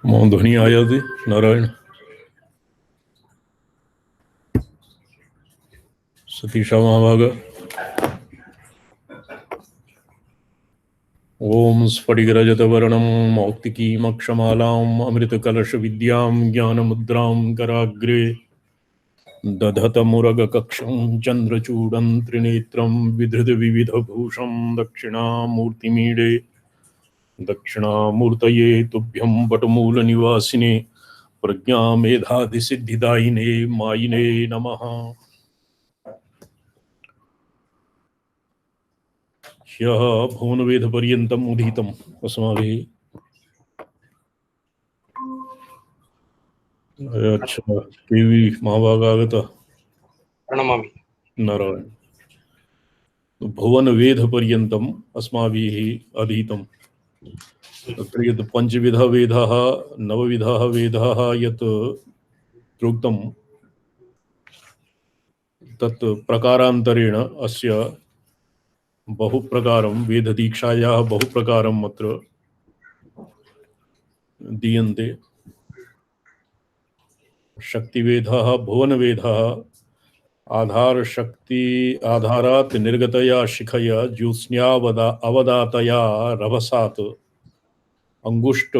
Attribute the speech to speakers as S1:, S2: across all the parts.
S1: मम ध्वनि आयाति नारायण सतीशा महाभाग। ओम स्फटिकरजतवर्णं मौक्तिकीमक्षमालाम् अमृतकलशविद्यां ज्ञानमुद्रां कराग्रे दधतमुरगकक्षं चन्द्रचूडं त्रिनेत्रं विधृतविविधभूषं दक्षिणामूर्तिमीडे दक्षिणामूर्तये तुभ्यं वटमूलनिवासिने प्रज्ञामेधाधिसिद्धिदायिने मायिने नमः। ह्यः भुवनवेदपर्यन्तम् उदीतम् अस्माभिः। अच्छा, केवी महाभागागतः
S2: प्रणमामि।
S1: नारायण। भुवनवेदपर्यन्तम् अस्माभिः अधीतम्। तत्र यत् पञ्चविधः वेदाः नवविधाः वेदाः यत् प्रोक्तं तत् प्रकारान्तरेण अस्य बहुप्रकारं वेददीक्षायाः बहुप्रकारम् अत्र दीयन्ते। शक्तिवेदः भुवनवेदः आधार शक्ति आधारात् निर्गतया शिखया ज्योत्स्न्यावदा अवदातया रभसात् अंगुष्ठ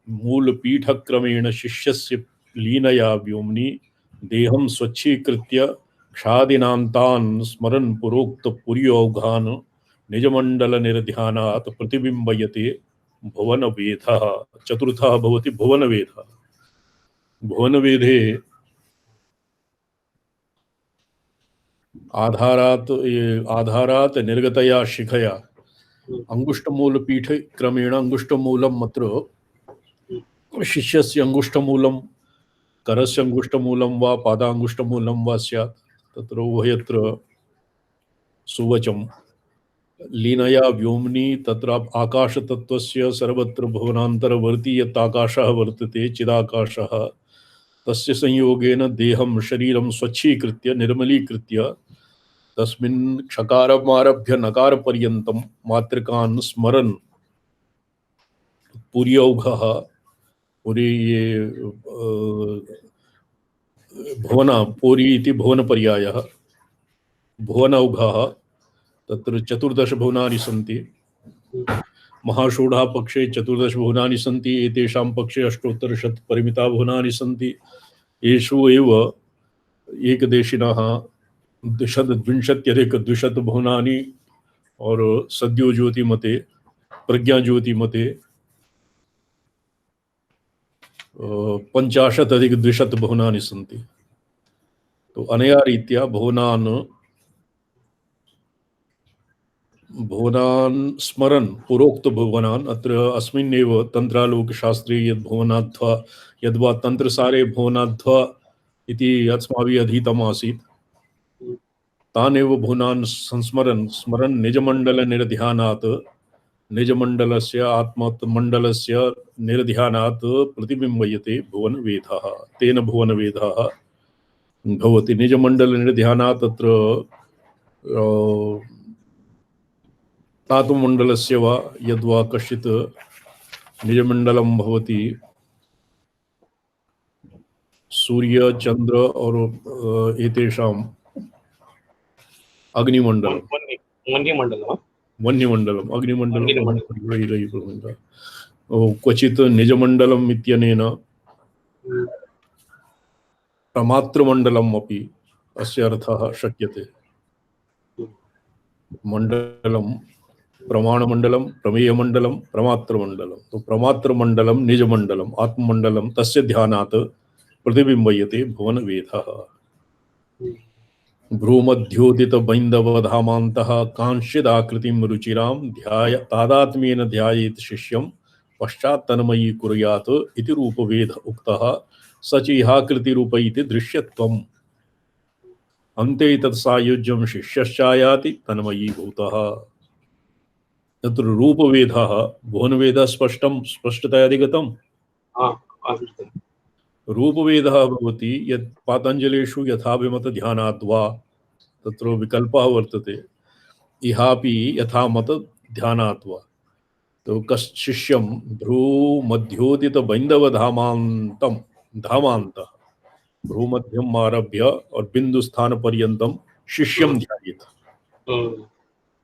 S1: मूलपीठक्रमेण शिष्यस्य लीनया व्योम्नि देहं स्वच्छीकृत्य क्षादिनान्तान् स्मरन् पुरोक्तपुर्यौघान् निजमण्डलनिर्ध्यानात् प्रतिबिम्बयते भुवनवेदः। चतुर्थः भवति भुवनवेदः। भुवनवेदे आधारात् निर्गतया शिखया अंगुष्ठमूलपीठ क्रमेण अंगुष्ठमूलम् अत्र शिष्यस्य अंगुष्ठमूलं करस्य अंगुष्ठमूलं वा पादांगुष्ठमूलं वा स्यात् तत्र उभयत्र सुवचं लीनया व्योम्नि तत्र आकाशतत्त्वस्य सर्वत्र भुवनान्तरवर्ती यत् आकाशः वर्तते चिदाकाशः तस्य संयोगेन देहं शरीरं स्वच्छीकृत्य निर्मलीकृत्य तस्मिन् क्षकारमारभ्य नकारपर्यन्तं मातृकान् स्मरन् पुर्यौघः पुरी ये भुवन पुरी इति भुवनपर्यायः भुवनौघः तत्र 14 भुवनानि सन्ति। महाषोढा पक्षे 14 भुवनानि सन्ति। एतेषां पक्षे 800 परिमिता भुवनानि सन्ति। येषु एव एकदेशिनः 220 भुवनानि और सद्यो ज्योति मते प्रज्ञा ज्योति मते 50 भुवनानि सन्ति। तो अनया रीत्या भुवनान् स्मरन् पुरोक्त भुवनान् अत्र अस्मिन्नेव तन्त्रालोकशास्त्रे यद्भुवनाध्वा यद्वा तन्त्रसारे भुवनाध्वा इति अस्माभिः अधीतमासीत् तानेव भुवनान् संस्मरन् स्मरन् निजमण्डलनिर्ध्यानात् निजमण्डलस्य आत्ममण्डलस्य निर्ध्यानात् प्रतिबिम्बयते भुवनवेदः। तेन भुवनवेदः भवति। निजमण्डलनिर्ध्यानात् तत्र धातुमण्डलस्य वा यद्वा कश्चित् निजमण्डलं भवति सूर्य चंद्र और एतेषाम् अग्निमण्डलं वह्निमण्डलम् अग्निमण्डलं क्वचित् निजमण्डलम् इत्यनेन प्रमातृमण्डलम् अपि अस्य अर्थः शक्यते। मण्डलं प्रमाणमण्डलं प्रमेयमण्डलं प्रमातृमण्डलं। तो प्रमातृमण्डलं निजमण्डलम् आत्ममण्डलं तस्य ध्यानात् प्रतिबिम्बयते भुवनवेदः। भ्रूमध्योदितबैन्दवधामान्तः कांश्चिदाकृतिं रुचिरां ध्याय तादात्म्येन ध्यायेत् शिष्यं पश्चात् तन्मयी कुर्यात् इति रूपवेद उक्तः स च इहाकृतिरूप इति दृश्यत्वम्। अन्ते तत्सायुज्यं शिष्यश्चायाति तन्मयी भूतः। तत्र रूपवेदः भुवनवेदः स्पष्टतया अधिगतम्। रूपवेदः भवति यत् पातञ्जलेषु यथाभिमत ध्यानाद्वा तत्र विकल्पः वर्तते। इहापि यथामत ध्यानाद्वा तो शिष्यम भ्रूमध्योदित बैन्दवधामान्तम धामांत भ्रूमध्यम आरभ्य और बिंदु स्थान पर्यंतम शिष्यम ध्यायेत।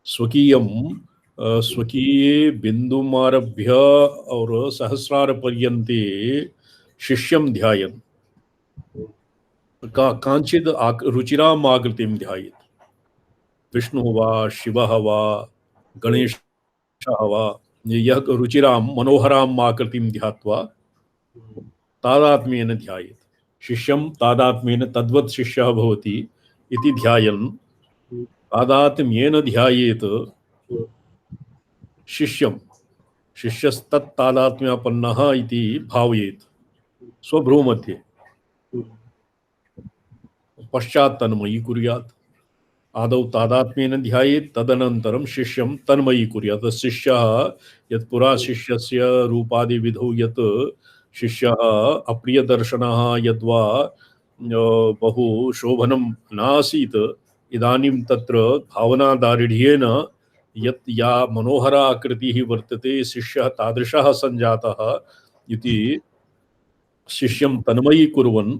S1: स्वकीयम स्वकीये बिंदुमारभ्य और सहस्रार पर्यन्ते शिष्यम ध्यायन् कांचिद रुचिराम आकृतिम ध्यायेत। विष्णु वा शिवः वा गणेशः वा यह रुचिराम मनोहराम आकृतिम ध्यात्वा तादात्म्येन ध्यायेत। शिष्यम तादात्म्येन तद्वत् शिष्यः भवति इति ध्यायन् तादात्म्येन ध्यायेत शिष्यम शिष्यस्तत् तादात्म्यापन्नः इति भावयेत स्वभ्रूमध्ये। पश्चात् तन्मयी कुर्यात्। आदौ तादात्म्येन ध्यायेत् तदनन्तरं शिष्यं तन्मयी कुर्यात्। शिष्यः यत् पुरा शिष्यस्य रूपादि विधौ यत् शिष्यः अप्रियदर्शनः यद्वा बहु शोभनं नासीत्, इदानीं तत्र भावनादार्ढ्येन यत् या मनोहरा आकृतिः वर्तते शिष्यः तादृशः सञ्जातः इति शिष्यं तन्मयी कुर्वन्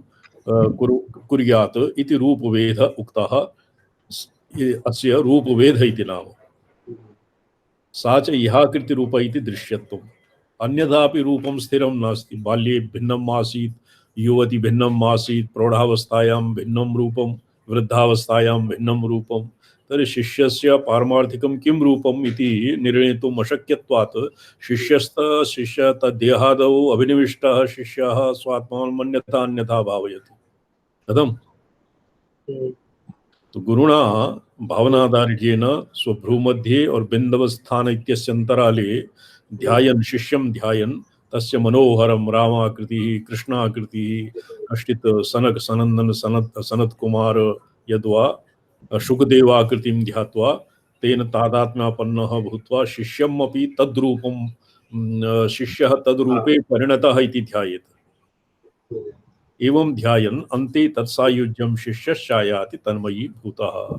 S1: कुर्यात् इति रूपवेद उक्तः। अस्य रूपवेद इति नाम। सा च इहाकृति रूप इति दृश्यत्वम्। अन्यथापि रूपं स्थिरं नास्ति। बाल्ये भिन्नम् आसीत्, युवति भिन्नम् आसीत्, प्रौढावस्थायां भिन्नं रूपं, वृद्धावस्थायां भिन्नं रूपं। तर्हि शिष्यस्य पारमार्थिकं किं रूपम् इति निर्णेतुम् अशक्यत्वात् शिष्य तद्देहादौ अभिनिविष्टः शिष्यः स्वात्मानं मन्यता अन्यथा भावयति। कथम्? तो गुरुणा भावनादार्ढ्येन स्वभ्रूमध्ये और बिन्दवस्थान इत्यस्य अंतराले ध्यायन् शिष्यं ध्यायन् तस्य मनोहरं रामाकृतिः कृष्णाकृतिः कश्चित् सनक सनंदन सनत कुमार यद्वा शुकदेवाकृतिं ध्यात्वा तेन तादात्म्यापन्नः भूत्वा शिष्यम् अपि तद्रूपं शिष्यः तद्रूपे परिणतः इति ध्यायेत्। एवं ध्यायन् अन्ते तत्सायुज्यं शिष्यश्चायाति तन्मयी भूतः।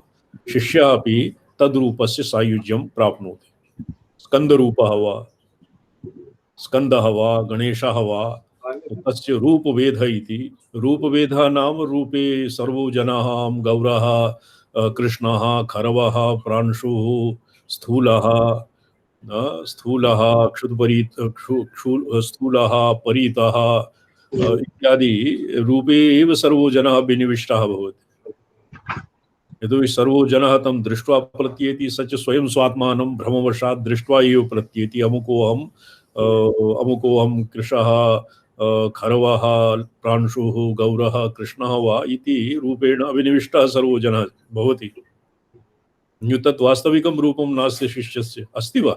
S1: शिष्यः अपि तद्रूपस्य सायुज्यं प्राप्नोति। स्कन्दरूपः वा स्कन्दः वा गणेशः वा तस्य रूपवेदः इति। रूपवेदः नाम रूपे सर्वो जनाः गौरः कृष्णः खरवः प्रांशुः स्थूलः स्थूलः परीतः इत्यादि रूपे एव सर्वो जनः विनिविष्टः भवति। यतोहि सर्वो जनः तं दृष्ट्वा प्रत्येति स च स्वयं स्वात्मानं भ्रमवशात् दृष्ट्वा एव प्रत्येति। अमुकोऽहं कृशः खरवः प्रांशुः गौरः कृष्णः वा इति रूपेण अभिनिविष्टः सर्वो जनः भवति। तत् वास्तविकं रूपं नास्ति शिष्यस्य। अस्ति वा?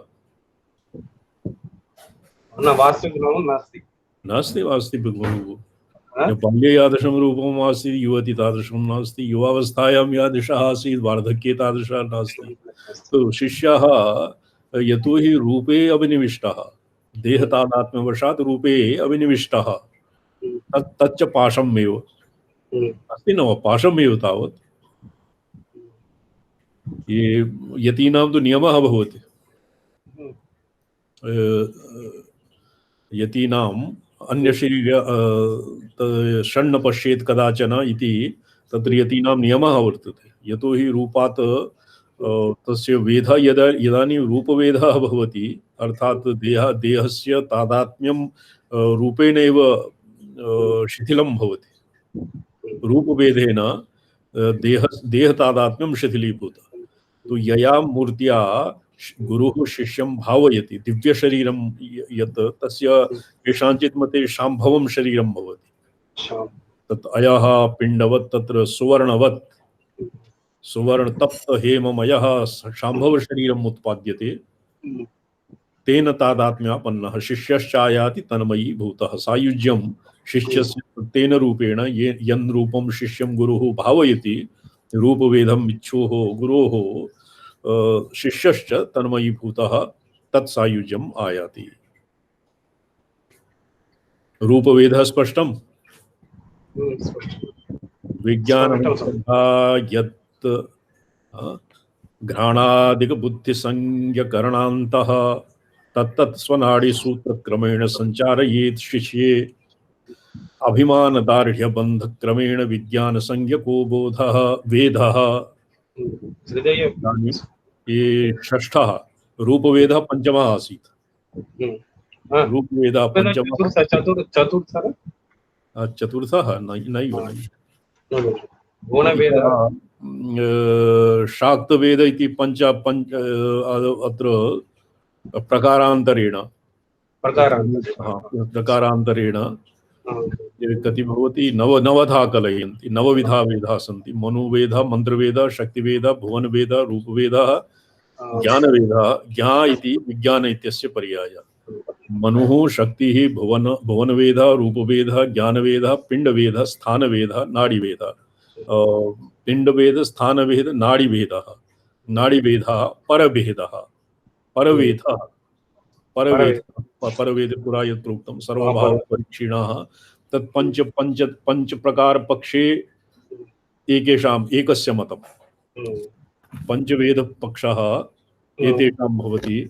S1: नास्ति वास्तविकं। बाल्ये यादृशं रूपम् आसीत् युवति तादृशं नास्ति, युवावस्थायां यादृशः आसीत् वार्धक्ये तादृशः नास्ति। तो शिष्यः यतोहि रूपे अभिनिविष्टः, देहतादात्म्यवशात् रूपे अभिनिविष्टः, तच्च पाशमेव अस्ति न वा? पाशमेव तावत्। ये यतीनां तु नियमः भवति। यतीनाम् अन्यशरीर षण्ण पश्येत् कदाचन इति तत्र यतीनां नियमः वर्तते। यतोहि रूपात् तस्य वेदः यदानीं रूपवेदः भवति अर्थात् देहस्य तादात्म्यं रूपेणैव शिथिलं भवति। रूपवेदेन देहतादात्म्यं शिथिलीभूतः। तो यया मूर्त्या गुरुः शिष्यं भावयति दिव्यशरीरं यत् तस्य केषाञ्चित् मते शाम्भवं शरीरं भवति। तत् अयः पिण्डवत् तत्र सुवर्णवत् सुवर्णतप्त हेममयः शाम्भवशरीरम् उत्पाद्यते। तेन तादात्म्यापन्नः शिष्यश्चायाति तन्मयी भूतः। सायुज्यं शिष्यस्य तेन रूपेण यन् रूपं शिष्यं गुरुः भावयति रूपवेदम् इच्छोः गुरोः शिष्यश्च तन्मयी भूतः तत्सायुज्यम् आयाति। रूपवेदः स्पष्टम्? विज्ञानमन्तः यत् घ्राणादिक बुद्धिसंज्ञकरणान्तः तत्तत् स्वनाड़ीसूत्रक्रमेण सञ्चारयेत् शिष्ये अभिमानदार्ढ्यबन्धक्रमेण विज्ञानसंज्ञको बोधः वेदः। इदानीं ये षष्ठः रूपवेदः पञ्चमः आसीत्। रूपवेदः पञ्चमः, चतुर्थः नैव शाक्तवेद इति पञ्च अत्र प्रकारान्तरेण कति भवति नवधा कलयन्ति। नवविधा वेदाः सन्ति। मनुवेदः, मन्त्रवेदः, शक्तिवेदः, भुवनवेदः, रूपवेदः, ज्ञानवेदः। ज्ञा इति विज्ञान इत्यस्य पर्यायः। मनुः, शक्तिः, भुवनवेदः, रूपवेदः, ज्ञानवेदः, पिण्डवेदः, स्थानवेदः, नाड़ीवेदः। पिण्डवेद, स्थानवेद, नाड़ीवेदः, नाड़ीवेदः, परभेदः, परवेदः, परवेद पुरा यत् प्रोक्तं सर्वभाव परीक्षिणः तत् पंच प्रकार पक्षे एकेषाम् एकस्य मतं। पंचवेद पक्षः एतेषां भवति।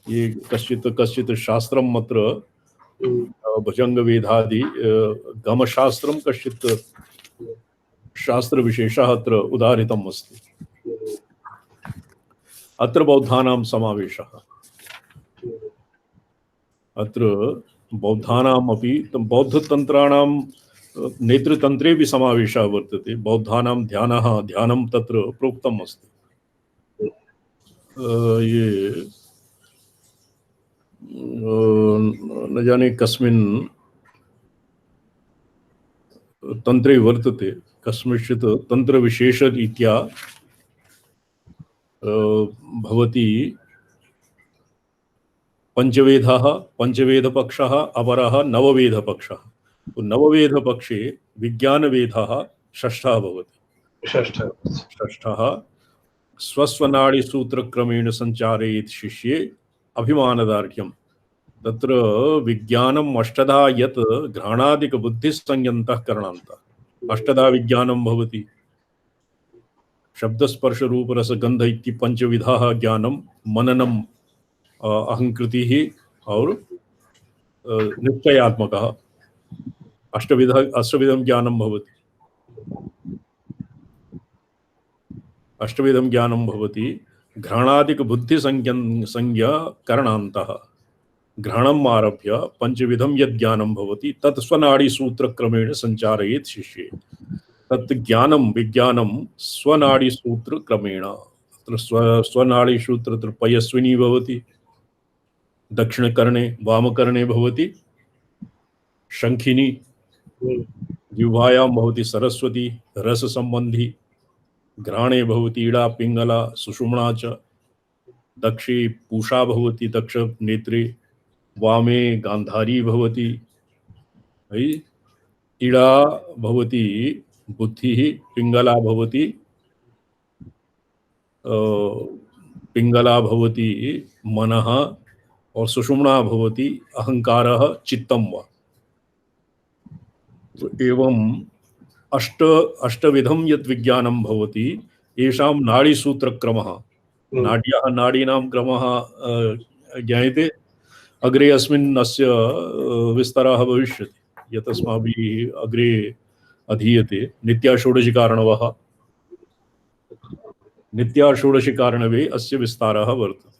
S1: ये कश्चित् शास्त्रम् अत्र भुजङ्गवेदादि गमशास्त्रं कश्चित् शास्त्रविशेषः अत्र उदाहरितम् अस्ति। अत्र बौद्धानां समावेशः। अत्र बौद्धानाम् अपि बौद्धतन्त्राणां नेतृतन्त्रे भी समावेशः वर्तते। बौद्धानां ध्यानं तत्र प्रोक्तम् अस्ति। ये न जाने कस्मिन् तन्त्रे वर्तते, कस्मिंश्चित् तन्त्रविशेषरीत्या भवति पंचवेदः, पंचवेदपक्षः, अपरः नववेदपक्षः। नववेदपक्षे विज्ञानवेदः षष्ठः भवति। षष्ठः स्वस्वनाड़ीसूत्रक्रमेण सञ्चारयेत् शिष्ये अभिमानदार्ढ्यं। तत्र विज्ञानम् अष्टधा यत् घ्राणादिकबुद्धिसंयन्तः करणान्तः। अष्टधा विज्ञानं भवति। शब्दस्पर्शरूपरसगन्ध इति पंचविधाः ज्ञानं, मननं, अहंकृतिः और निश्चयात्मकः। अष्टविधं ज्ञानं भवति। अष्टविधं ज्ञानं भवति। घ्राणादिक बुद्धि संज्ञा करणान्तः। घ्राणम् आरभ्य पंचविधं यद् ज्ञानं भवति तत् स्वनाड़ीसूत्रक्रमेण सञ्चारयेत् शिष्ये। तत् ज्ञानं विज्ञानं स्वनाड़ीसूत्रक्रमेण। अत्र स्वनाड़ीसूत्र अत्र पयस्विनी भवति। दक्षिणकर्णे वामकर्णे भवति शंखिनी। जिह्वायां भवति सरस्वती रससंबंधी। घ्राणे भवति इडा पिंगला सुषुम्ना च। दक्षे पूषा भवति दक्ष नेत्रे। वामे गांधारी भवति। इडा भवति बुद्धिः। पिंगला भवति मनः और सुषुम्ना भवति अहंकारः चित्तं वा। तो एवं अष्टविधं यत् विज्ञानं भवति येषां नाड़ीसूत्रक्रमः। नाड्याः नाडीनां क्रमः ज्ञायते। अग्रे अस्मिन् अस्य विस्तारः भविष्यति यत् अस्माभिः अग्रे अधीयते। नित्याषोडशिकारणवः। नित्याषोडशिकारणवे अस्य विस्तारः वर्तते।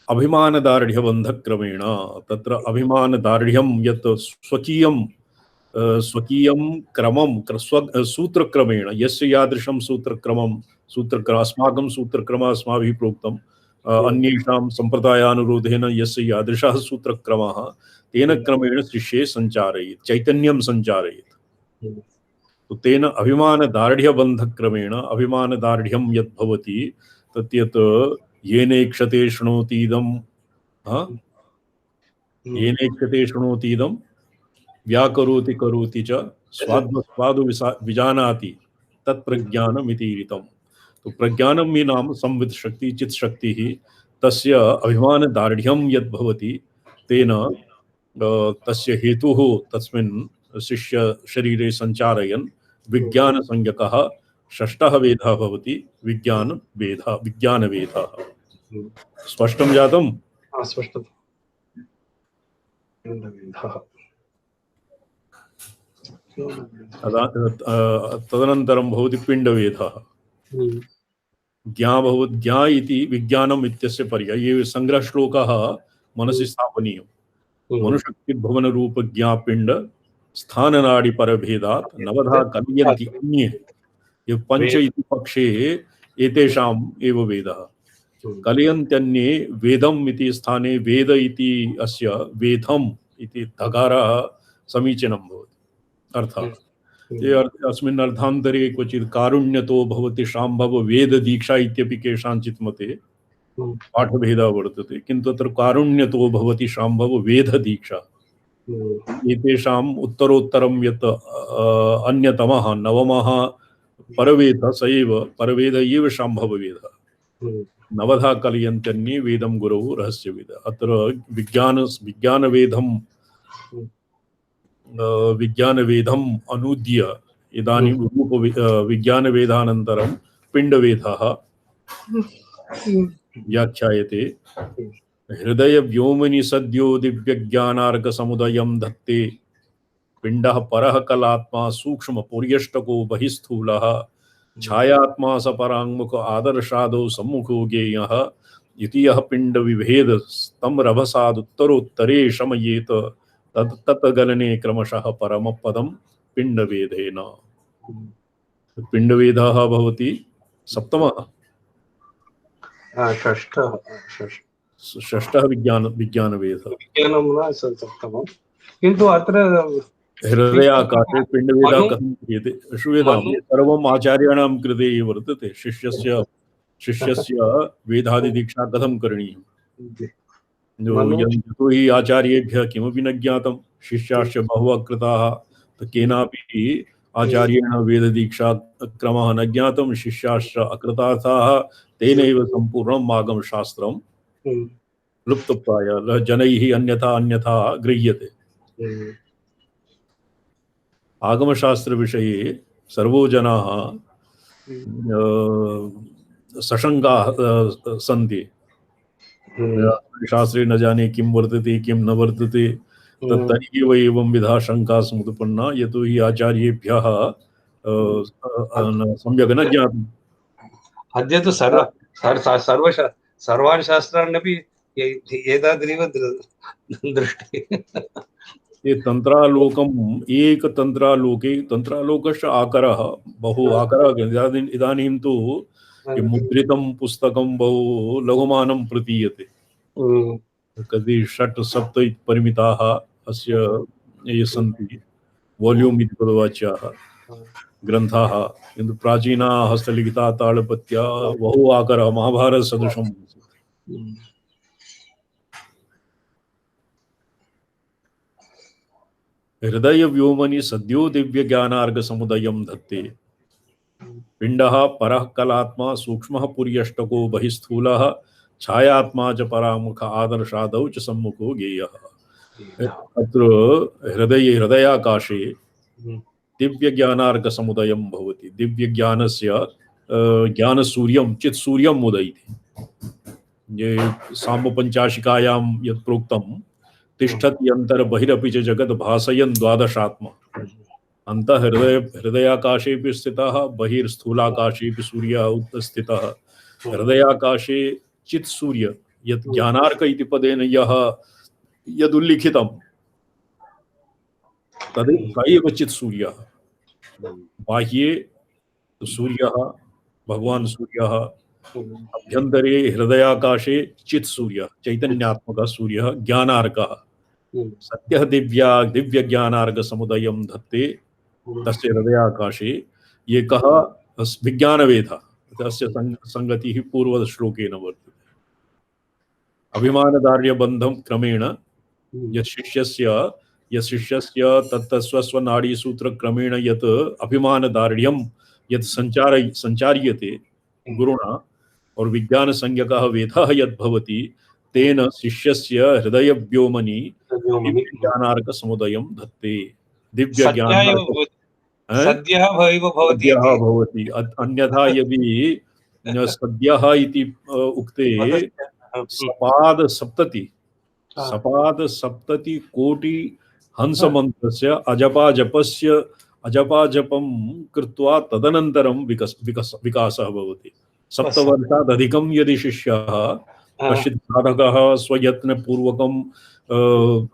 S1: अभिमानदार्ढ्यबन्धक्रमेण तत्र अभिमानदार्ढ्यं यत् स्वकीयं क्रमं सूत्रक्रमेण यस्य यादृशं अस्माकं सूत्रक्रमः अस्माभिः प्रोक्तम्। अन्येषां सम्प्रदायानुरोधेन यस्य यादृशः सूत्रक्रमः तेन क्रमेण शिष्ये सञ्चारयेत्, चैतन्यं सञ्चारयेत्। तो तेन अभिमानदार्ढ्यबन्धक्रमेण अभिमानदार्ढ्यं यत् भवति तत् यत् येनेक्षते शृणोतीदं येनेक्षते शृणोतीदं व्याकरोति करोति च स्वादु विजानाति तत्प्रज्ञानमिति ऋतं। तो प्रज्ञानं मे नाम संवित् शक्ति चित् शक्ति तस्य अभिमानदार्ढ्यं यद् भवति तेन तस्य हेतुः तस्मिन् शिष्य शरीरे सञ्चारयन् विज्ञानसंज्ञकः षष्ठः वेदः भवति। विज्ञानवेदः। स्पष्टं जातम्?
S2: स्पष्टं। पिण्डवेधः
S1: तदनन्तरं भवति पिण्डवेधः। ज्ञा भवति, ज्ञा इति विज्ञानम् इत्यस्य पर्यायः। ये संग्रहश्लोकः मनसि स्थापनीयः। मनुशक्तिर्भुवनरूप ज्ञापिण्ड स्थाननाडिपरभेदात् नवधा कलयन्ति अन्ये। ये पंच इति पक्षे एतेषाम् एव वेदः। कलयन्त्यन्ये वेदम् इति स्थाने वेद इति अस्य वेदम् इति धकारः समीचीनं भवति। अर्थात् ते अस्मिन् अर्थान्तरे क्वचित् कारुण्यतो भवति शाम्भव वेद दीक्षा इत्यपि केषाञ्चित् मते पाठभेदः वर्तते, किन्तु तत्र कारुण्यतो भवति शाम्भव वेद दीक्षा। एतेषाम् उत्तरोत्तरं यत् अन्यतमः नवमः परवेद स एव परवेद एव शाम्भववेदः। नवधा कलयन्त्यन्ये वेदं गुरौ रहस्यवेद। अत्र विज्ञानवेदम् अनूद्य इदानीं रूप विज्ञानवेदानन्तरं पिण्डवेदः व्याख्यायते। हृदय व्योमनि सद्यो दिव्यज्ञानार्घसमुदयं धत्ते पिण्डः परः कलात्मा सूक्ष्म पुर्यष्टको बहिस्थूलः छायात्मा सपराङ्मुख आदर्शादौ सम्मुखो ज्ञेयः इति यः पिण्ड विभेद तं रभसादुत्तरोत्तरे शमयेत तत् गलने क्रमशः परमपदं पिण्डवेदेन। पिण्डवेदः भवति सप्तमः, षष्ठः विज्ञानवेदः।
S2: सप्तमः, किन्तु अत्र
S1: हृदयाकाशे पिण्डवेदः कथं क्रियते श्रूयतां। सर्वम् आचार्याणां कृते वर्तते। शिष्यस्य वेदादिदीक्षा कथं करणीयं। यतो हि आचार्येभ्यः किमपि न ज्ञातं, शिष्याश्च बहवः कृताः, केनापि आचार्येण वेददीक्षा क्रमः न ज्ञातं, शिष्याश्च अकृतार्थाः, तेनैव सम्पूर्णम् आगमशास्त्रं लुप्तप्रायः जनैः अन्यथा गृह्यते। आगमशास्त्र विषये सर्वो जनाः सशङ्काः सन्ति। शास्त्रे न जाने किं वर्तते किं न वर्तते, तर्हि एवं विधा शङ्का समुत्पन्ना, यतो हि आचार्येभ्यः सम्यक् न ज्ञातम्।
S2: अद्य तु सर्वान् शास्त्राण्यपि एतादृव दृष्टि।
S1: तन्त्रालोकम् एकतन्त्रालोके तन्त्रालोकस्य आकरः बहु आकरः। इदानीं तु मुद्रितं पुस्तकं बहु लघुमानं प्रतीयते। कति 6-7 परिमिताः अस्य ये सन्ति वॉल्यूम् इति पदवाच्याः ग्रन्थाः, किन्तु प्राचीना हस्तलिखिता तालपत्या बहु आकरः महाभारतसदृशम्। हृदय व्योमनि सद्यो दिव्य ज्ञानार्घ समुदयं धत्ते पिण्डः परः कलात्मा सूक्ष्मः पुर्यष्टको बहिस्थूलः छायात्मा च परामुख आदर्शादौ च सम्मुखो ज्ञेयः। अत्र हृदयाकाशे दिव्य ज्ञानार्घ समुदयं भवति। दिव्य ज्ञानस्य ज्ञानसूर्यं चित् सूर्यम् उदयति। ये साम्बपञ्चाशिकायां यत् प्रोक्तं तिष्ठति अंतर बहिरपि च जगत् भासयन् द्वादशात्मा। अन्तः हृदयाकाशेऽपि स्थितः, बहिर्स्थूलाकाशेऽपि सूर्यः स्थितः। हृदयाकाशे चित् सूर्य यत् ज्ञानार्क इति पदेन यदुल्लिखितं तदेव चित् सूर्यः। बाह्ये सूर्यः भगवान् सूर्यः, अभ्यन्तरे हृदयाकाशे चित् सूर्यः चैतन्यात्मकः सूर्यः ज्ञानार्कः। सत्यः दिव्य ज्ञानार्घ समुदयं धत्ते तस्य हृदयाकाशे। ये कः विज्ञानवेदः, तस्य संगतिः पूर्वश्लोकेन वर्तते। अभिमानदार्ढ्यबन्धं क्रमेण यत् शिष्यस्य तत्स्वस्वनाडीसूत्रक्रमेण यत् अभिमानदार्ढ्यं यत् संचार्यते गुरुणा और विज्ञान संज्ञकः वेदः यद् भवति तेन शिष्यस्य हृदय व्योमनि ज्ञानार्घ समुदयं धत्ते। दिव्य ज्ञानार्घ सद्यः भवति। अन्यथा यदि सद्यः इति उक्ते सपाद सप्तति कोटि हंस मंत्रस्य अजपाजपस्य अजपाजपं कृत्वा तदनन्तरं विकासः भवति। सप्तवर्षादधिकं यदि शिष्यः कश्चित् साधकः स्वयत्नपूर्वकं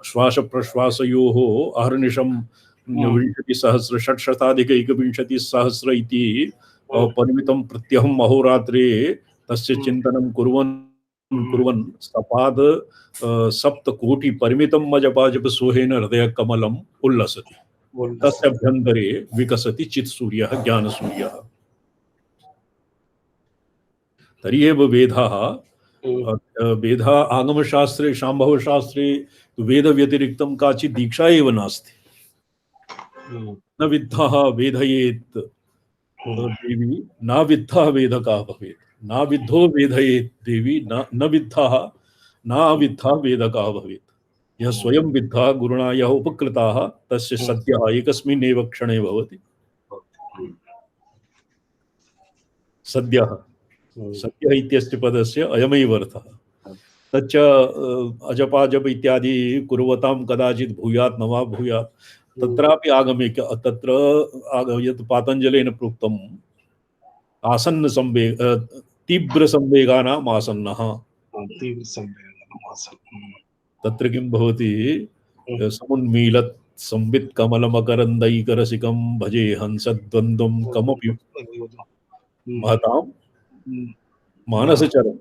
S1: श्वासप्रश्वासयोः अहर्निशं 20,600 इति परिमितं प्रत्यहं अहोरात्रे तस्य चिन्तनं कुर्वन् सपाद सप्तकोटि परिमितं अजपाजप सोहेन हृदय कमलम् उल्लसति। तस्य अभ्यन्तरे विकसति चित्सूर्यः ज्ञानसूर्यः। तर्हि एव वेदः आगमशास्त्रे शाम्भवशास्त्रे वेद व्यतिरिक्तं काचित् दीक्षा एव नास्ति। न विद्धः वेदयेत् देवी न विद्धः वेदकः भवेत्, न विद्धो वेदयेत् देवी न विद्धः न विद्धः वेदकः भवेत्। यः स्वयं विद्धः गुरुणा यः उपकृतः तस्य सद्यः एकस्मिन् एव क्षणे भवति। सद्यः सद्यः इत्यस्य पदस्य अयमेव अर्थः। तच्च अजपाजप इत्यादि कुर्वतां कदाचित् भूयात् न वा भूयात् तत्रापि आगमे तत्र यत् पातञ्जलेन प्रोक्तम् आसन्न संवेग तीव्र संवेगानाम् आसन्नः। तत्र किं भवति समुन्मीलत् संवित् कमलमकरन्दैकरसिकं भजे हंसद्वन्द्वं कमपि महतां मानसचरम्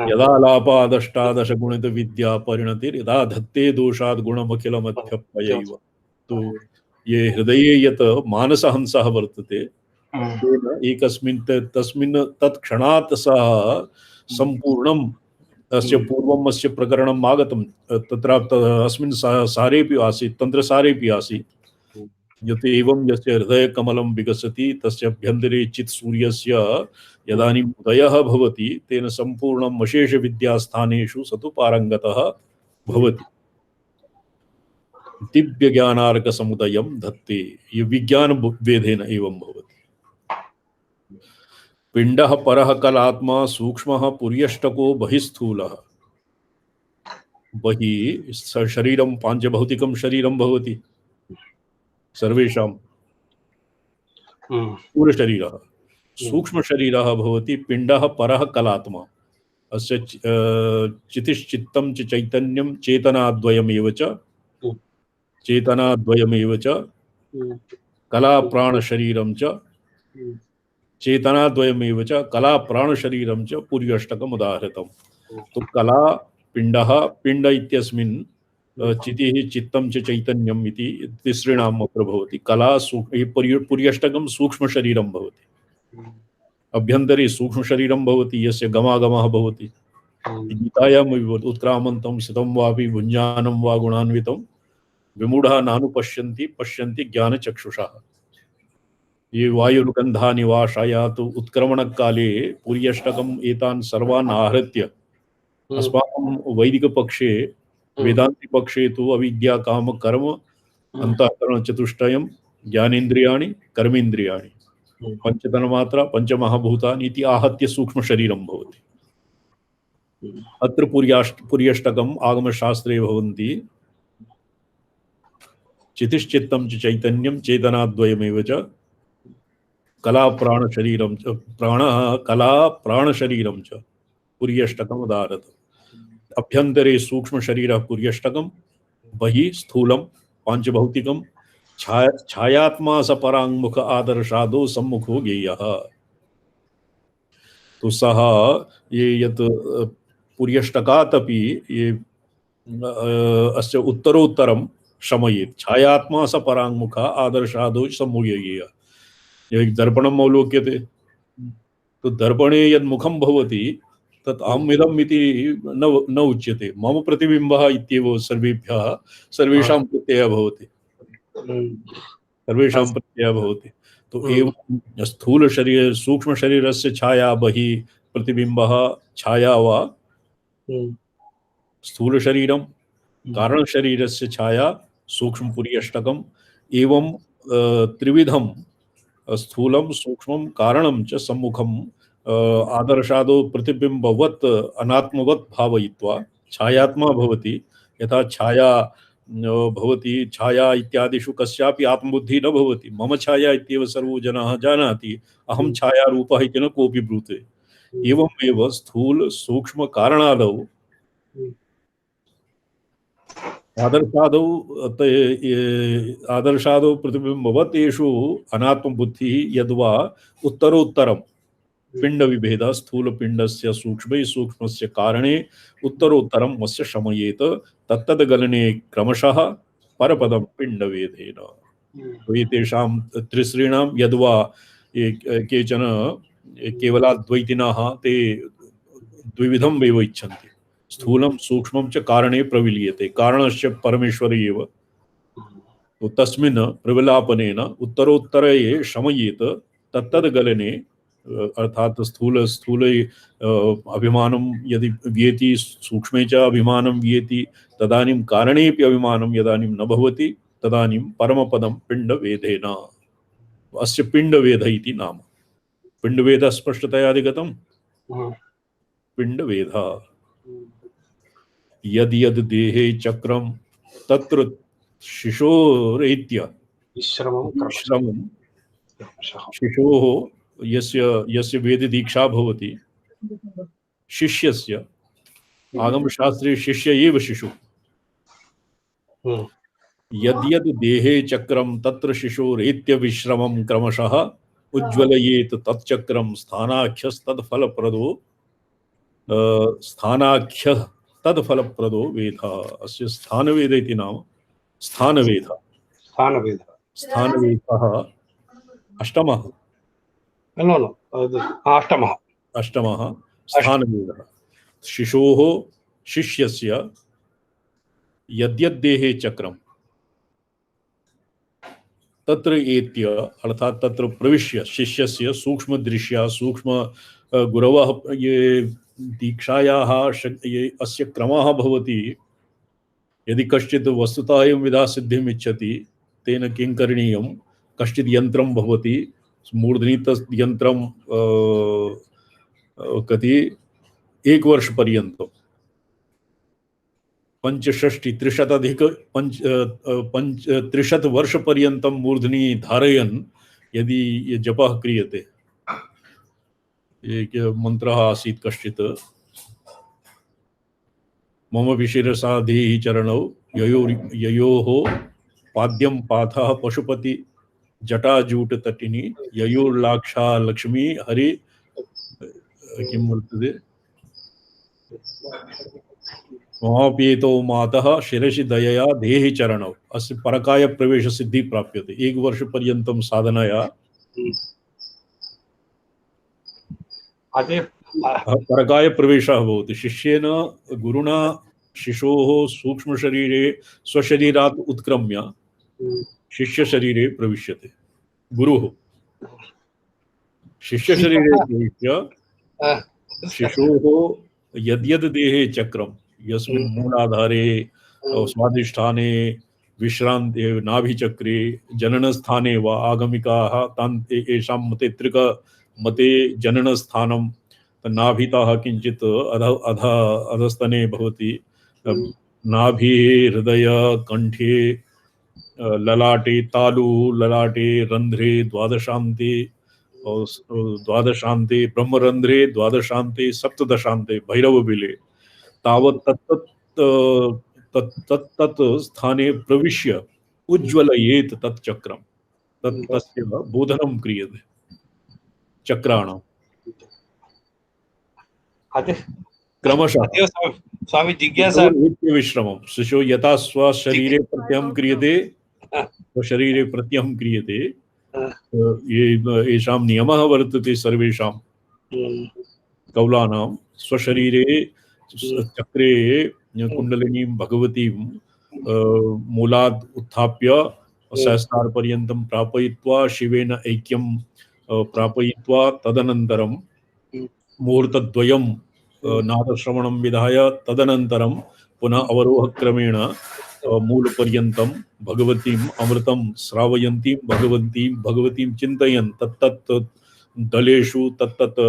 S1: यदा गुणित विद्या परिणतिर् यदा धत्ते दोषात् गुणमखिलमध्यप्ययैव। तो ये हृदये यत् मानसहंसः वर्तते तेन एकस्मिन् तस्मिन् तत्क्षणात् सः सम्पूर्णं तस्य पूर्वम् अस्य प्रकरणम् आगतं तत्र अस्मिन् सारेपि आसीत् तन्त्रसारेपि आसीत् यत् एवं यस्य हृदयकमलं विकसति तस्य अभ्यन्तरे चित् सूर्यस्य यदानीम् उदयः भवति तेन सम्पूर्णम् अशेष विद्यास्थानेषु स तु पारङ्गतः भवति। दिव्य ज्ञानार्क समुदयं धत्ते। ये विज्ञान वेदेन एवं भवति। पिण्डः परः कलात्मा सूक्ष्मः पुर्यष्टको बहिस्थूलः। बहिः शरीरं पाञ्चभौतिकं शरीरं भवति सर्वेषां पूर्णशरीरः। सूक्ष्मशरीरः भवति पिण्डः परः कलात्मा। अस्य चितिश्चित्तं च चैतन्यं चेतनाद्वयमेव च कला प्राणशरीरं च चेतनाद्वयमेव च कला प्राणशरीरं च पुर्यष्टकम् उदाहृतम्। तो कला पिण्डः पिण्ड इत्यस्मिन् चितिः चित्तं च चैतन्यम् इति तिसृणाम् अत्र भवति। कला पुर्यष्टकं सूक्ष्मशरीरं भवति। अभ्यन्तरे सूक्ष्मशरीरं भवति यस्य गमागमः भवति। गीतायाम् उत्क्रामन्तं सितं वापि भुञ्जानं वा गुणान्वितं विमूढः नानुपश्यन्ति पश्यन्ति ज्ञानचक्षुषा। ये वायुर्गन्धानि वा शायातु उत्क्रमणकाले पुर्यष्टकम् एतान् सर्वान् आहृत्य अस्माकं वैदिकपक्षे वेदान्तिपक्षे तु अविद्या काम कर्म अंतःकरण चतुष्टयं ज्ञानेन्द्रियाणि कर्मेन्द्रियाणि पंचतन्मात्रा पंचमहाभूतानि इति आहत्य सूक्ष्मशरीरं भवति। अत्र पुर्यष्टकम् आगमशास्त्रे भवन्ति चितिश्चित्तं च चैतन्यं चेतनाद्वयमेव च कला प्राणशरीरं च प्राणः कला प्राणशरीरं च पुर्यष्टकम् उदाहरत्। अभ्यन्तरे सूक्ष्मशरीरः पुर्यष्टकं बहिः स्थूलं पांचभौतिकं छायात्मा स पराङ्मुख आदर्शादो सम्मुखो ज्ञेयः। तो सः ये यत् पुर्यष्टकात् अपि ये अस्य उत्तरोत्तरं शमयेत्। छायात्मा स पराङ्मुख आदर्शादो सम्मुखो ज्ञेयः। यः दर्पणम् अवलोक्यते तो दर्पणे यद् मुखं भवति तत् अहमिदम् इति न उच्यते। मम प्रतिबिम्बः इत्येव सर्वेषां प्रत्ययः भवति। सर्वेषां प्रत्ययः भवति। तो एवं स्थूल शरीर सूक्ष्म शरीरस्य छाया बहिः प्रतिबिम्बः छाया वा स्थूल शरीरं कारण शरीरस्य छाया सूक्ष्म पुर्यष्टकम् एवं त्रिविधं स्थूलं सूक्ष्मं कारणं च सम्मुखम् आदर्शादौ प्रतिबिम्बवत् अनात्मवत् भावयित्वा छायात्मा भवति। यथा छाया भवति, छाया इत्यादिषु कस्यापि आत्मबुद्धिः न भवति। मम छाया इत्येव सर्वो जनाः जानाति, अहं छायारूपः इति न कोऽपि ब्रूते। एवमेव स्थूल सूक्ष्म कारणादौ आदर्शादौ प्रतिबिम्बवत् येषु अनात्मबुद्धिः यद्वा उत्तरोत्तरं पिण्डविभेदः स्थूलपिण्डस्य सूक्ष्मै सूक्ष्मस्य कारणे उत्तरोत्तरं वस्य शमयेत तत्तद्गलने क्रमशः परपदं पिण्डवेदेन। तो एतेषां त्रिश्रीणां यद्वा केचन केवलाद्वैतिनः ते द्विविधम् एव इच्छन्ति। स्थूलं सूक्ष्मं च कारणे प्रविलीयते, कारणस्य परमेश्वर एव। तो तस्मिन् प्रविलापनेन उत्तरोत्तरे शमयेत तत्तद्गलने अर्थात स्थूल स्थूल अभिमानं यदि व्येति, सूक्ष्मे च अभिमानं व्येति, तदानीं कारणेऽपि अभिमानं यदानीं न भवति तदानीं परमपदं पिण्डवेदेन। अस्य पिण्डवेद इति नाम। पिण्डवेदः स्पष्टतया अधिगतं। पिण्डवेदः यद् यद् देहे चक्रं तत्र शिशोरेत्य विश्रमं शिशोः यस्य वेद दीक्षा भवति, शिष्यस्य आगमशास्त्रे शिष्य एव शिशु। यद्यद् देहे चक्रं तत्र शिशोरेत्य विश्रमं क्रमशः उज्ज्वलयेत तच्चक्रं स्थानाख्यस्तत्फलप्रदो स्थानाख्यः तत्फलप्रदो वेदः। अस्य स्थानवेद इति नाम। स्थानवेदः अष्टमः अष्टमः स्थानवेदः। शिशोः शिष्यस्य यद्यद्देहे चक्रं तत्र एत्य अर्थात तत्र प्रविश्य शिष्यस्य सूक्ष्मदृश्या सूक्ष्म गुरवः ये दीक्षायाः ये अस्य क्रमः भवति। यदि कश्चित् वस्तुतः एवं विधा सिद्धिम् इच्छति तेन किं करणीयं? कश्चित् यन्त्रं भवति, मूर्धनि तस् यन्त्रं कति 1 वर्षपर्यन्तं 65-300 वर्षपर्यन्तं मूर्धनि धारयन् यदि जपः क्रियते। एक मन्त्रः आसीत् कश्चित्, मम विशिरसाधेहि चरणौ ययोः पाद्यं पाथः पशुपति जटाजूट तटिनी ययोर्लाक्षा लक्ष्मी हरि किं वर्तते ममाप्येतो मातः शिरसि दयया देहि चरणौ। अस्य परकाय प्रवेश सिद्धि प्राप्यते 1 वर्षपर्यन्तं साधनया परकाय प्रवेशः भवति। शिष्येन गुरुणा शिशोः सूक्ष्म शरीरे स्वशरीरात् उत्क्रम्य शिष्य शरीरे प्रविश्यते। गुरुः शिष्य शरीरे प्रविश्य शिशोः यद्यद् देहे चक्रं यस्मिन् मूलाधारे स्वाधिष्ठाने विश्रान्ते नाभिचक्रे जननस्थाने वा आगमिकाः तान् येषां मते त्रिक मते जननस्थानं नाभितः किञ्चित् अधस्तने भवति। नाभिः हृदय कंठे ललाटे तालु ललाटे रंध्रे द्वादशान्ते ब्रह्मरंध्रे द्वादशान्ते सप्तदशान्ते भैरवबिले तावत् तत् स्थाने प्रविश्य उज्ज्वलयेत तच्चक्रं तस्य बोधनं क्रियते चक्राणां क्रमशः।
S2: स्वामी जिज्ञासा
S1: विश्रमं शिशो यथा स्वशरीरे प्रत्यहं क्रियते स्वशरीरे प्रत्यहं क्रियते येषां नियमः वर्तते सर्वेषां कौलानां स्वशरीरे चक्रे कुण्डलिनीं भगवतीं मूलाद् उत्थाप्य सहस्रारपर्यन्तं प्रापयित्वा शिवेन ऐक्यं प्रापयित्वा तदनन्तरं मुहूर्तद्वयं नादश्रवणं विधाय तदनन्तरं पुनः अवरोहक्रमेण मूलपर्यन्तं भगवतीम् अमृतं श्रावयन्तीं भगवतीं चिन्तयन् तत्तत् दलेषु तत्तत्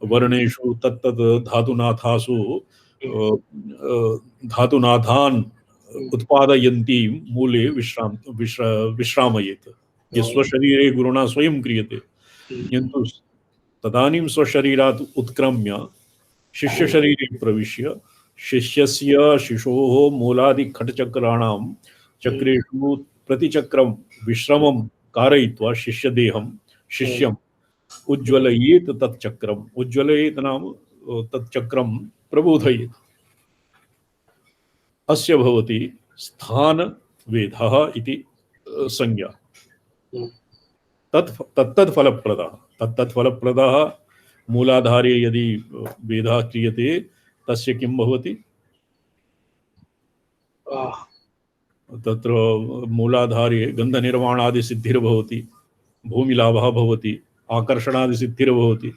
S1: वर्णेषु तत्तत् धातुनाथासु धातुनाथान् उत्पादयन्तीं मूले विश्रामयेत्। ये स्वशरीरे गुरुणा स्वयं क्रियते, किन्तु तदानीं स्वशरीरात् उत्क्रम्य शिष्यशरीरे प्रविश्य शिष्यस्य शिशोः मूलादिखट्चक्राणां चक्रेषु प्रतिचक्रं विश्रमं कारयित्वा शिष्यदेहं शिष्यम् उज्ज्वलयेत्। तच्चक्रम् उज्ज्वलयेत् नाम तच्चक्रं प्रबोधयेत्। अस्य भवति स्थानवेदः इति संज्ञा। तत्तत् फलप्रदः मूलाधारे यदि वेदः क्रियते तस्य किं भवति? तत्र मूलाधारे गन्धनिर्वाणादि सिद्धिर्भवति, भूमिलाभः भवति, आकर्षणादिसिद्धिर्भवति।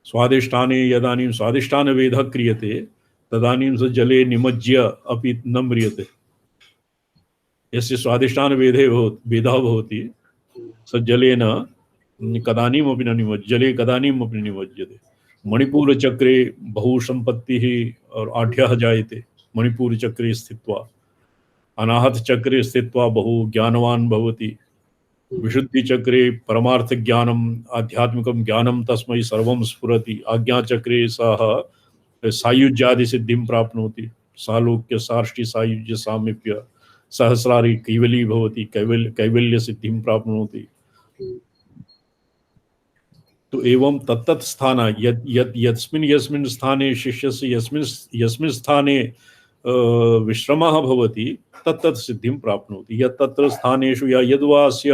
S1: स्वादिष्ठाने यदानीं स्वादिष्ठानवेदः क्रियते तदानीं स जले निमज्य अपि न म्रियते। यस्य स्वादिष्ठानवेदः भवति स जलेन कदानीमपि न निमज्यते, जले कदानीमपि न निमज्यते। मणिपुरचक्रे बहु संपत्तिः और आढ्यः जायते। मणिपुरचक्रे स्थित्वा अनाहत चक्रे स्थित्वा बहु ज्ञानवान् भवति। विशुद्धिचक्रे परमार्थ ज्ञानम् आध्यात्मिकं ज्ञानं तस्मै सर्वं स्फुरति। आज्ञाचक्रे सः सायुज्यादि सिद्धिं प्राप्नोति। सालोक्य सार्ष्टि सायुज्य सामीप्य सहस्रारी कैवली भवति, कैवल्य सिद्धिं प्राप्नोति। तो एवं तत्तत् स्थान यस्मिन् स्थाने शिष्यस्य यस्मिन् स्थाने विश्रमः भवति तत्तत् सिद्धिं प्राप्नोति। यत् तत्र स्थानेषु या यद्वास्य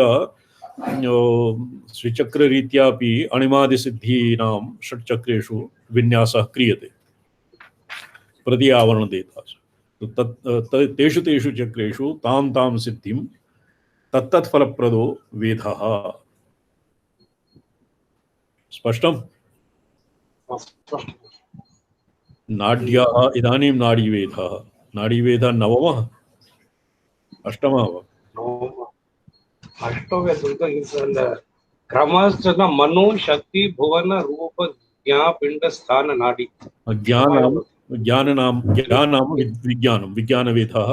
S1: श्रीचक्ररीत्यापि अणिमादिसिद्धीनां षट्चक्रेषु विन्यासः क्रियते प्रत्यावरणदेतासु। तो तेषु चक्रेषु तां सिद्धिं तत्तत् फलप्रदो वेदः। स्पष्टम्? नाड्यः इदानीं नाडीवेदः नवमः अष्टमः वा?
S2: अष्टमे அந்த क्रमश्चन मनो शक्ति भुवन रूप ज्ञा पिंड स्थान नाडी
S1: ज्ञानं विज्ञानवेदः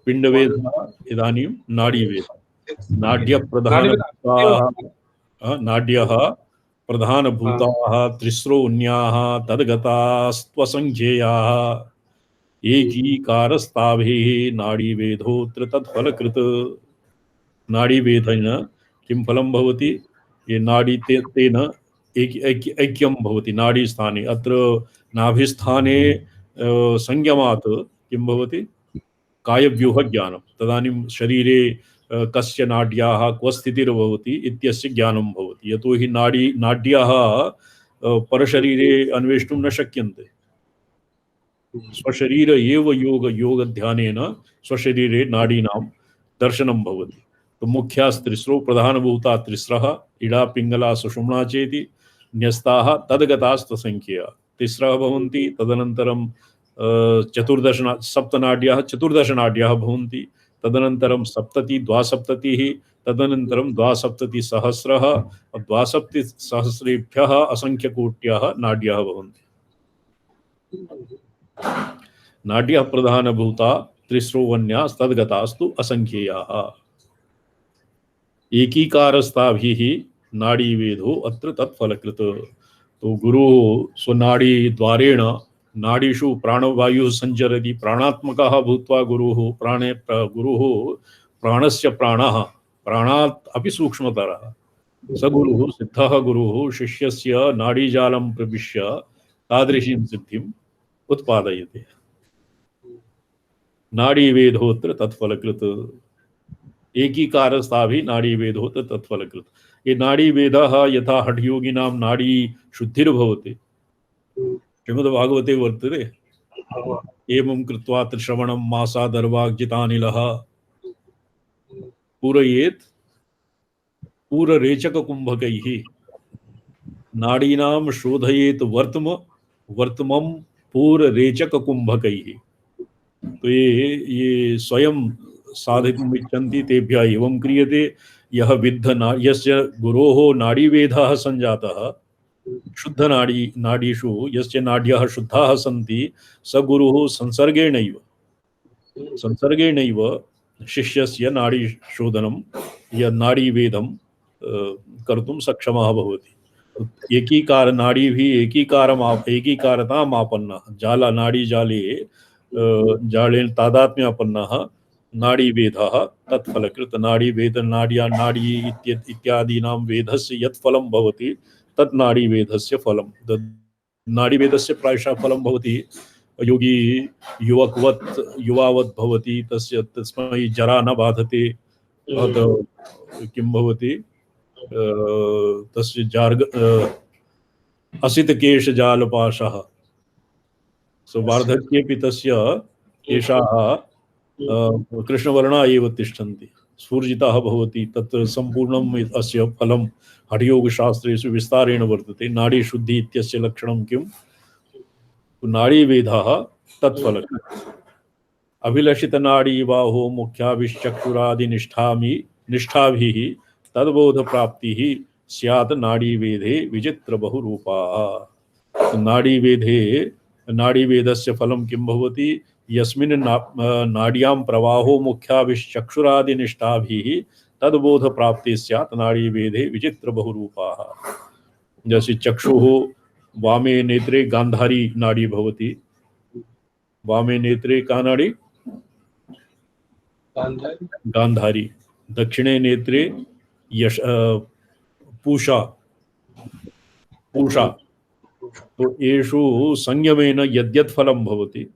S1: पिण्डवेदः इदानीं नाडीवेदः। नाड्यः प्रधानभूताः त्रिस्रोऽन्याः तद्गतास्त्वसंज्ञेयाः एकीकारस्ताभिः नाडीवेदोऽत्र तत्फलकृत्। नाडीवेदेन किं फलं भवति? ये नाडी तेन ऐक्यं भवति नाडीस्थाने। अत्र नाभिस्थाने संयमात् किं भवति? कायव्यूहज्ञानं। तदानीं शरीरे कस्य नाड्याः क्व स्थितिर्भवति इत्यस्य ज्ञानं भवति। यतो हि नाड्याः परशरीरे अन्वेष्टुं न शक्यन्ते। स्वशरीर एव योगध्यानेन स्वशरीरे नाडीनां दर्शनं भवति। तो मुख्यास्त्रिस्रो प्रधानभूता तिस्रः इडा पिङ्गला सुषुम्ना चेति न्यस्ताः तद्गतास्तसंख्यया। तिस्रः भवन्ति। तदनन्तरं सप्तनाड्याः चतुर्दशनाड्याः भवन्ति। तदनन्तरं सप्तति द्वासप्ततिः, तदनन्तरं द्वासप्ततिसहस्रः, द्वासप्ततिसहस्रेभ्यः असंख्यकोट्याः नाड्याः भवन्ति। नाड्यः प्रधानभूता त्रिस्रोवन्यास्तद्गतास्तु असंख्येयाः। एकीकारस्ताभिः नाडीवेदो अत्र तत्फलकृत्। तो गुरुः स्वनाडी द्वारेण नाडीषु प्राणवायुः संचरति। प्राणात्मकः भूत्वा गुरुः प्राणस्य प्राणः प्राणात् अपि सूक्ष्मतरः। स गुरुः सिद्धः गुरुः शिष्यस्य नाडीजालं प्रविश्य तादृशीं सिद्धिम् उत्पादयति। नाडीवेदोऽत्र तत्फलकृत्। एकीकारस्ताभिः नाडीवेदोऽत्र तत्फलकृत्। ये नाडीवेदः यथा हठयोगिनां नाडी शुद्धिर्भवति। श्रीमद्भागवते वर्तते एवं कृत्वा त्रिश्रवणं मासादर्वाग्जितानिलः पूरयेत् पूररेचककुम्भकैः नाडीनां शोधयेत् वर्तमं पूररेचककुम्भकैः। तो ये स्वयं साधितुम् इच्छन्ति तेभ्यः एवं क्रियते। यः यस्य गुरोः नाडीवेधः सञ्जातः, शुद्ध नाडीषु यस्य नाड्यः शुद्धाः सन्ति स गुरुः संसर्गेणैव शिष्यस्य नाडीशोधनं या नाडीवेदं कर्तुं सक्षमः भवति। एकीकार नाडीभिः एकीकारताम् आपन्नः नाडीजाले जालेन तादात्म्यापन्नः नाडीवेदः तत्फलकृत नाडीवेद नाडी इत्यादीनां वेदस्य यत् फलं भवति तत् नाडीवेदस्य फलं। नाडीवेदस्य प्रायशः फलं भवति योगी युवावत् भवति, तस्मै जरा न बाधते। किं भवति तस्य असितकेशजालपाशः, वार्धक्येऽपि तस्य केशाः कृष्णवर्णा एव तिष्ठन्ति, स्फूर्जिताः भवति। तत् सम्पूर्णम् अस्य फलं हठयोगशास्त्रेषु विस्तारेण वर्तते। नाडीशुद्धि इत्यस्य लक्षणं किं? नाडीवेदः तत्फलम्। अभिलषितनाडीबाहो मुख्याभिश्चक्षुरादिनिष्ठाभिः तद्बोधप्राप्तिः स्यात् नाडीवेदे विचित्रबहुरूपा। नाडीवेदस्य फलं किं भवति? यस्मिन् नाड्यां प्रवाहो मुख्याभिश्चक्षुरादिनिष्ठाभिः तद्बोधप्राप्तिः स्यात् नाडीवेदे विचित्रबहुरूपाः। जैसे चक्षुः वामे नेत्रे गांधारी नाड़ी भवति। वामे नेत्रे का नाड़ी? गांधारी। दक्षिणे नेत्रे पूषा। तो येषु संयमेन यद्यत् फलं भवति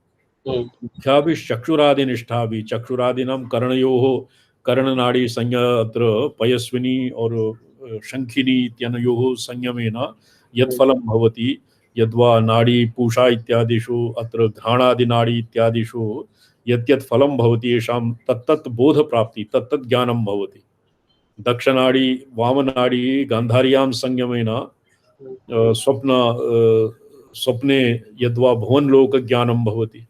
S1: मुख्याभिश्चक्षुरादिनिष्ठाभिः, चक्षुरादीनां कर्णयोः कर्णनाड़ी संज्ञा अत्र पयस्विनी और शंखिनी इत्यनयोः संयमेन यत् फलं भवति, यद्वा नाड़ी पूषा इत्यादिषु अत्र घ्राणादिनाड़ी इत्यादिषु यत् फलं भवति येषां तत्तत् बोधप्राप्ति तत्तत् ज्ञानं भवति। दक्षनाड़ी वामनाड़ी गांधार्यां संयमेन स्वप्ने यद्वा भुवनलोक ज्ञानं भवति।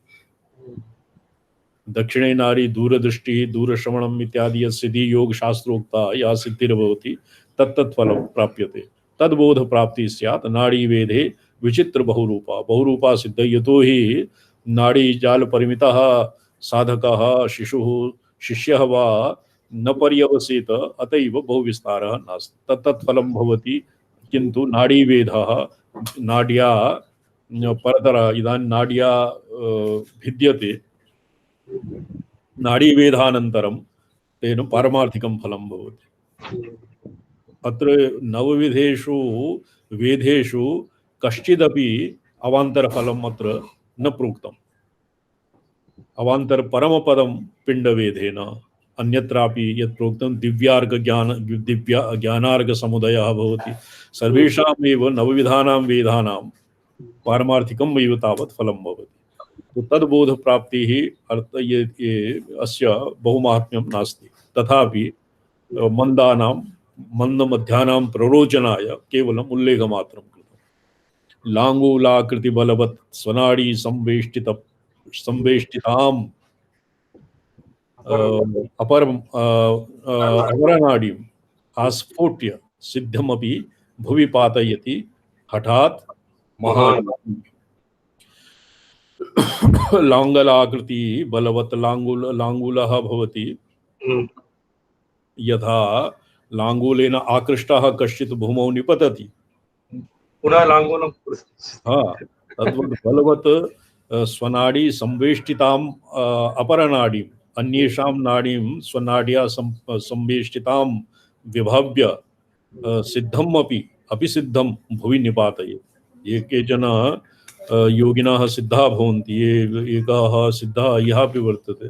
S1: दक्षिणे नाड़ी दूरदृष्टि दूरश्रवणम् इत्यादि सिद्धि योग शास्त्रोक्ता या सिद्धिर्भवति तत्तत् फलं प्राप्यते। तद्बोध प्राप्ति स्यात् नाडीवेदे विचित्र बहुरूपा सिद्ध। यतो हि नाड़ी जाल परिमितः साधकः शिष्यः वा न पर्यवसेत, अतएव बहुविस्तारः नास्ति। तत्तत् फलं भवति, किन्तु नाडीवेदः नाड्या परतर इदानीं नाड्या भिद्यते, नाडीवेदानन्तरं तेन पारमार्थिकं फलं भवति। अत्र नवविधेषु वेदेषु कश्चिदपि अवान्तरफलम् अत्र न प्रोक्तम्। अवान्तर परमपदं पिण्डवेदेन, अन्यत्रापि यत् प्रोक्तं दिव्य ज्ञानार्घ समुदयः भवति। सर्वेषामेव नवविधानां वेदानां पारमार्थिकम् एव तावत् फलं भवति। तो तद्बोध प्राप्तिः अर्थ ये अस्य बहुमाहात्म्यं नास्ति। तथापि मंदमध्यानां प्ररोचनाय केवलम् उल्लेखमात्रं कृतं। लाङ्गूलाकृति बलवत् स्वनाडी संवेष्टिताम् अपरनाडीम् आस्फोट्य सिद्धमपि भुवि पातयति हठात् महान्। लाङ्गलाकृति बलवत् लाङ्गूलः भवति। यथा लाङ्गूलेन आकृष्टः कश्चित् भूमौ निपतति,
S2: पुनः लाङ्गूलं
S1: तद्वत् बलवत् स्वनाडी संवेष्टिताम् अपरनाडीम् अन्येषां नाडीं स्वनाड्या संवेष्टितां विभाव्य सिद्धम् अपि सिद्धं भुवि निपातयेत्। ये केचन योगिनः सिद्धाः भवन्ति, ये एकः सिद्धः यः अपि वर्तते,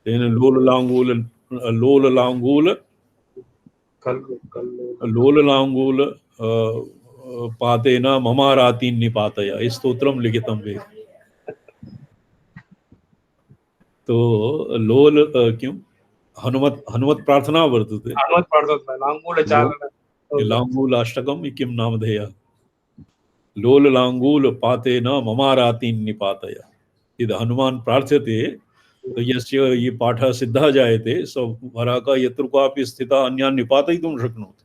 S1: तेन लोललाङ्गूल पातेन ममारातीन् निपातय स्तोत्रं लिखितं वे। तो लोल क्यों हनुमत प्रार्थना वर्तते, लाङ्गूल अष्टकं किं नामधेयः? लोल लाङ्गूल पातेन ममारातीन् निपातय। यद् हनुमान् प्रार्थ्यते तो यस्य ये पाठः सिद्धः जायते स वराका यत्र क्वापि स्थितः अन्यान् निपातयितुं शक्नोति।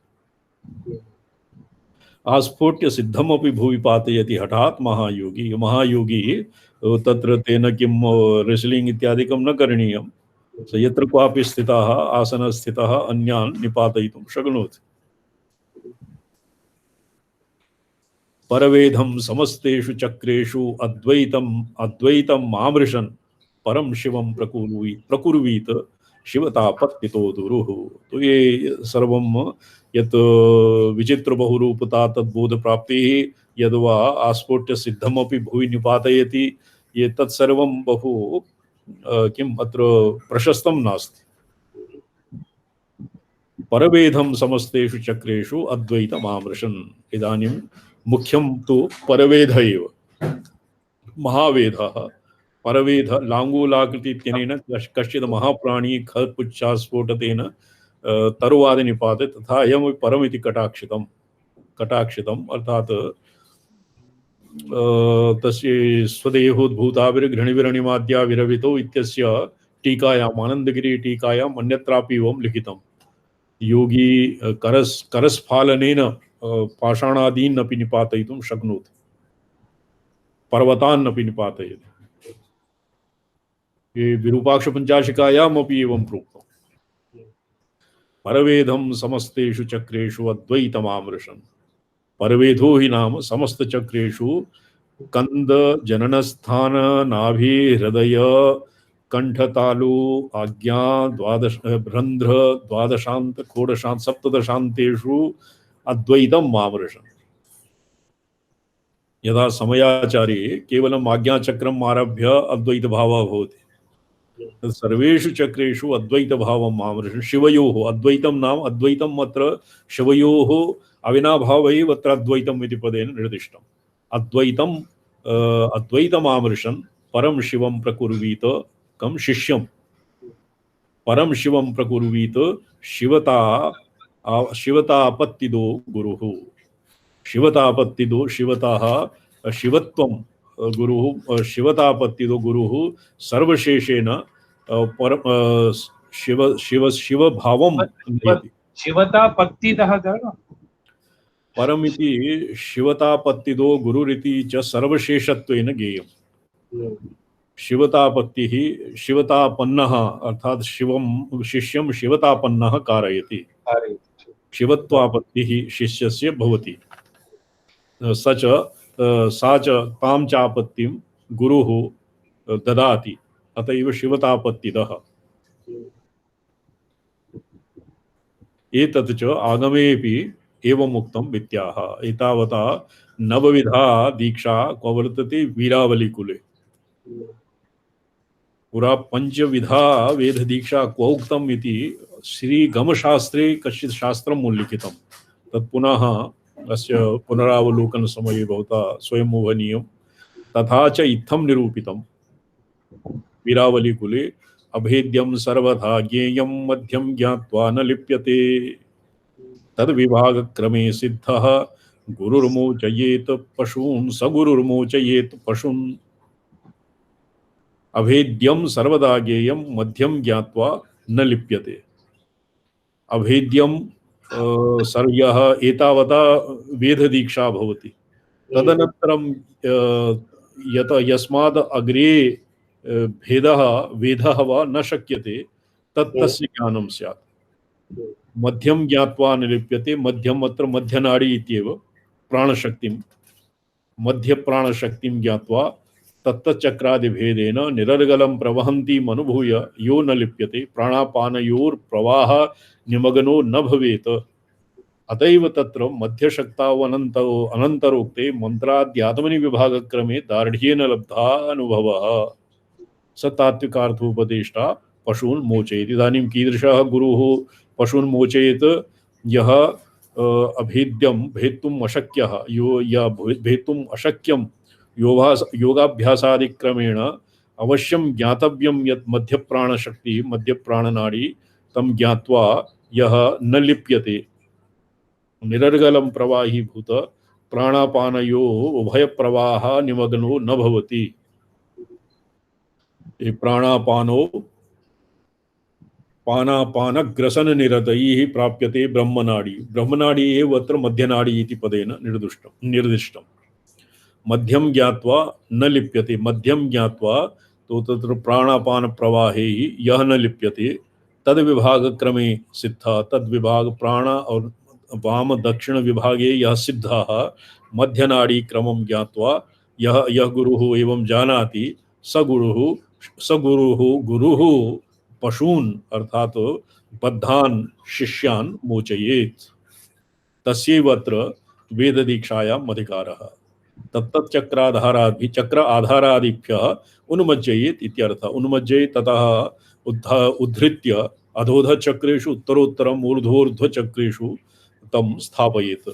S1: आस्फोट्य सिद्धमपि भुवि पातयति हठात् महायोगी। महायोगी तत्र तेन किं रेस्लिंग इत्यादिकं न करणीयं। स यत्र क्वापि स्थितः आसनस्थितः अन्यान् निपातयितुं शक्नोति। परवेधं समस्तेषु चक्रेषु अद्वैतं मामृशन् परम शिवम प्रकुर्वीत शिवतापत्तितो दुरुः। तो ये सर्वम यत् विचित्र बहुरूपता तद्बोध प्राप्ति यद्वा आस्फोट्य सिद्धमपि भुवि निपातयति, ये तत्सर्वं बहु किम् अत्र प्रशस्तं नास्ति। परवेधं समस्तेषु चक्रेषु अद्वैतमामृशन्। इदानीं मुख्यं तु परवेध एव। महावेधः परवेध लाङ्गूलाकृति इत्यनेन कश्चित् महाप्राणी खपुच्छास्फोटतेन तरुवादि निपाते, तथा अयमपि परमिति कटाक्षितम् अर्थात् तस्य स्वदेहोद्भूताविर्घृणिविरणिमाद्या विरवितो इत्यस्य टीकायाम् आनन्दगिरि टीकायाम् अन्यत्रापि एवं लिखितम्। योगी करस्फालनेन पाषाणादीन् अपि निपातयितुं शक्नोति, पर्वतान् अपि निपातयति। ये विरूपाक्ष पंचाशिकायाम् अपि एवं प्रोक्तम्। परवेधं समस्तेषु चक्रेषु अद्वैतमामृशन्। परवेधो हि नाम समस्त चक्रेषु कंद जननस्थान नाभि हृदय कंठतालु आज्ञा द्वादश रंध्र द्वादशांत षोडशांत सप्तदशांतेषु अद्वैतम मामृशन्। यदा समयाचारे केवलम् आज्ञाचक्रम् आरभ्य अद्वैत भावः भवति, सर्वेषु चक्रेषु अद्वैत भावम् आमृशन्। शिवयोः अद्वैतं नाम अद्वैतम् अत्र शिवयोः अविनाभाव एव अत्र अद्वैतम् इति पदेन निर्दिष्टम्। अद्वैतम् अद्वैतमामृशन् परं शिवं प्रकुर्वीत कं शिष्यं। परम शिवं प्रकुर्वीत शिवतापत्तिदो गुरुः। शिवतापत्तिदो शिवतः शिवत्वं गुरुः शिवतापत्तिदो गुरुः सर्वशेषेण पर शिव शिव शिव भावं नयति।
S2: शिवतापत्तिदः
S1: परमिति शिवतापत्तिदो गुरुरिति च सर्वशेषत्वेन ज्ञेयम्। शिवतापत्तिः शिवतापन्नः अर्थात शिवं शिष्यं शिवतापन्नः कारयति। शिवत्वापत्तिः शिष्यस्य भवति। सा च तां चापत्तिं गुरुः ददाति, अतएव शिवतापत्तिदः। एतत् च आगमेऽपि एवमुक्तं विद्याः। एतावता नवविधा दीक्षा क्व वर्तते वीरावलीकुले। पुरा पंचविधा वेद दीक्षा क्व उक्तम् इति श्रीगमशास्त्रे कश्चित् शास्त्रम् उल्लिखितं। तत् पुनः अस्य पुनरावलोकन समये भवता स्वयं मोहनीयं। तथा च इत्थं निरूपितं वीरावलीकुले अभेद्यं सर्वथा ज्ञेयं मध्यं ज्ञात्वा न लिप्यते। तद विभाग क्रमे सिद्धः गुरुर्मोचयेत पशून् स गुरुर्मोचयेत पशून्। अभेद्यं सर्वदा ज्ञेयं मध्यं ज्ञात्वा न लिप्यते। अभेद्यं सर्यः एतावता वेद दीक्षा भवति। तदनन्तरं यत यस्माद् अग्रे भेदः वेदः वा न शक्यते तस्य ज्ञानं स्यात्। मध्यम ज्ञात्वा न लिप्यते। मध्यम अत्र मध्यनाड़ी इत्येव प्राणशक्तिं मध्य प्राणशक्तिं ज्ञात्वा तत्तचक्रादिभेदेन निरर्गलं प्रवहन्तीम् अनुभूय यो न लिप्यते प्राणापानयोर्प्रवाह निमग्नो न भवेत्। अतएव तत्र अनन्तरोक्ते मंत्राद्यात्मनि विभागक्रमे दार्ढ्येन लब्धा अनुभवः स तात्विकार्थोपदेष्टा पशून् मोचयेत्। इदानीं कीदृशः गुरुः पशून् मोचयेत्? यः अभेद्यं भेत्तुम् अशक्यः भेत्तुम् अशक्यं योगाभ्यासादिक्रमेण अवश्यं ज्ञातव्यं यत् मध्यप्राणशक्तिः मध्यप्राणनाडी तं ज्ञात्वा यः न लिप्यते निरर्गलं प्रवाहीभूत प्राणापानयोः उभयप्रवाहः निमग्नो न भवति। ये प्राणापानो पानापानग्रसन निरतैः प्राप्यते ब्रह्मनाडी। ब्रह्मनाडी एव अत्र मध्यनाडी इति पदेन निर्दिष्टं। मध्यम ज्ञात्वा न लिप्यते, मध्यम ज्ञात्वा तो तत्र प्राणापान प्रवाहे यह न लिप्यते तद विभाग क्रमे सिद्धा, तद विभाग प्राण और वाम दक्षिण विभागे यह सिद्धाः मध्यनाड़ी क्रमं ज्ञात्वा यह यह गुरुः एवं जानाति स गुरुः पशून् अर्थात बद्धान् शिष्यान् मोचयेत्। तस्यैव अत्र वेद दीक्षायाम् अधिकारः। तत्तत् चक्र आधारादिभ्यः उन्मज्जयेत् इत्यर्थः। उन्मज्जयेत् ततः उद्धृत्य अधोध चक्रेषु उत्तरोत्तरम् ऊर्ध्वोर्ध्व चक्रेषु तं स्थापयेत्।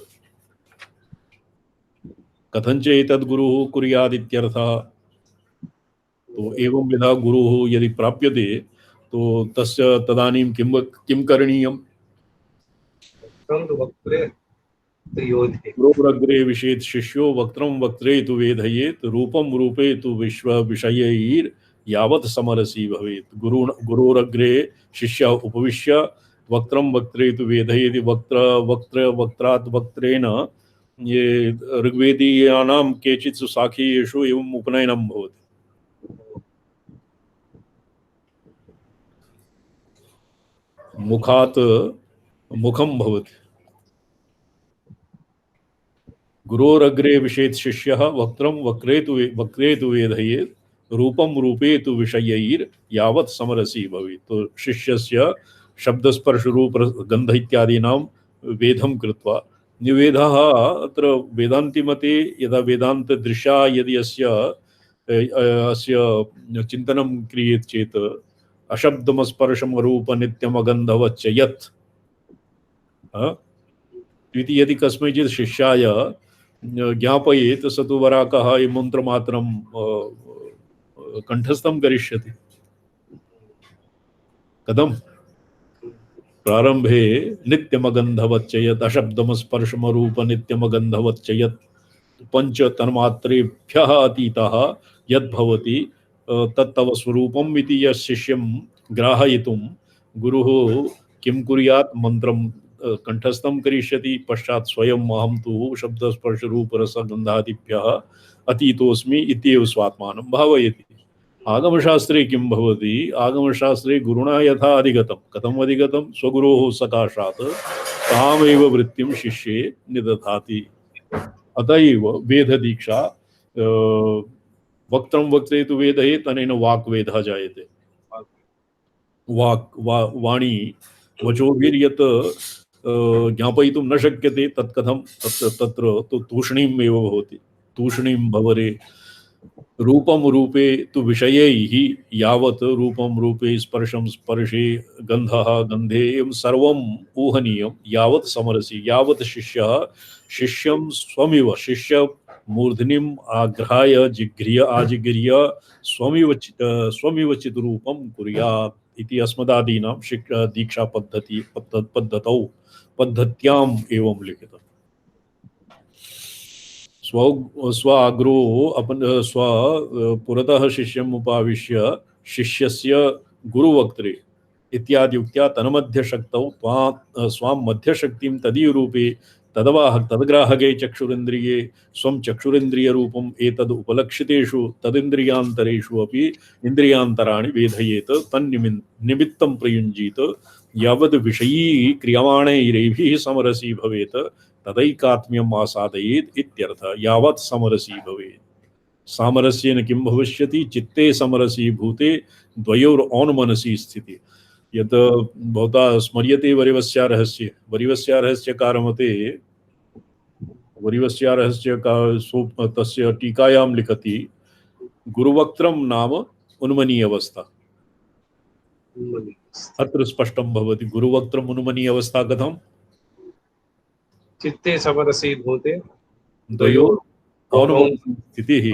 S1: कथञ्च एतद् गुरुः कुर्यात् इत्यर्थः। तो एवं विधा गुरुः यदि प्राप्यते तो तस्य तदानीं किं करणीयम्? गुरोरग्रे विशेत् शिष्यो वक्त्रं वक्त्रे तु वेधयेत् रूपं रूपे तु विश्व विषयैर् यावत् समरसी भवेत्। गुरोरग्रे शिष्य उपविश्य वक्त्रं वक्त्रे तु वेधयेत्। वक्त्रात् वक्त्रेण ये ऋग्वेदीयानां केचित् शाखीयेषु एवम् उपनयनं भवति। मुखात् मुखं भवति। गुरोरग्रे विशेत् शिष्यः वक्त्रं वक्त्रे तु वेधयेत् रूपं रूपे तु विषयैर् यावत् समरसी भवेत्। तो शिष्यस्य शब्दस्पर्श रूप गंध इत्यादीनां वेदं कृत्वा निवेदः अत्र वेदान्तिमते यदा वेदांत दृशा यदि अस्य चिन्तनं क्रियेत् चेत् अशब्दमस्पर्शम रूप नित्यमगन्धवच्च यत् इति यदि कस्मैचित् शिष्याय ज्ञापयेत् स तु वराकः मन्त्रमात्रं कंठस्थं करिष्यति। कथं? प्रारंभे नित्यमगन्धवच्च यत् अशब्दमस्पर्शम रूप नित्यमगन्धवच्च यत् पंच तन्मात्रेभ्यः अतीतः यद्भवति तत्तव स्वरूपम् इति यः शिष्यं ग्राहयितुं गुरुः किं कुर्यात्? मंत्रं कंठस्थं करिष्यति। पश्चात् स्वयं अहं तु शब्दस्पर्श रूप रसगन्धादिभ्यः अतीतोऽस्मि इत्येव स्वात्मानं भावयति। आगमशास्त्रे किं भवति? आगमशास्त्रे गुरुणा यथा अधिगतं, कथम् अधिगतं? स्वगुरोः सकाशात् तामेव वृत्तिं शिष्ये निदधाति। अतएव वेद दीक्षा वक्त्रं वक्त्रे तु वेदयेत्, अनेन वाक् वेदः जायते। वाणी वचोभिर्यत् ज्ञापयितुं न शक्यते तत् कथं? तत्र तु तूष्णीम् एव भवति। तूष्णीं भवरे रूपं रूपे तु विषयैः यावत् रूपं रूपे स्पर्शं स्पर्शे गन्धः गन्धे एवं सर्वम् ऊहनीयं यावत् समरसि, यावत् शिष्यः शिष्यं स्वमिव शिष्य मूर्धनिम् आघ्राय जिघ्र्य आजिघ्र्य स्वमिव चिद्रूपं कुर्यात् इति अस्मदादीनां दीक्षा पद्धत्याम् एवं लिखितम्। स्वाग्रो स्व पुरतः शिष्यम् उपाविश्य शिष्यस्य गुरुवक्त्रे इत्यादि उक्त्या तन्मध्यशक्तौ स्वां मध्यशक्तिं तदीयरूपे तदवाह तद्ग्राहके चक्षुरिन्द्रिये स्वं चक्षुरिन्द्रियरूपम् एतद् उपलक्षितेषु तदिन्द्रियान्तरेषु अपि इन्द्रियान्तराणि वेधयेत् तन्निमित्तं प्रयुञ्जीत यावद् विषयी क्रियमाणैरेभिः समरसी भवेत् तदैकात्म्यम् आसादयेत् इत्यर्थः। यावत् समरसी भवेत्। सामरस्येन किं भविष्यति? चित्ते समरसी भूते द्वयोरौन्मनसी स्थिति। यत् भवता स्मर्यते वरिवस्यारहस्य, वरिवस्यारहस्यकारमते वरिवस्यारहस्य तस्य टीकायां लिखति गुरुवक्त्रं नाम उन्मनी अवस्था। अत्र स्पष्टं भवति गुरुवक्त्रम् उन्मनी अवस्था कथं?
S2: चित्ते समरसी भूते
S1: द्वयोः स्थितिः।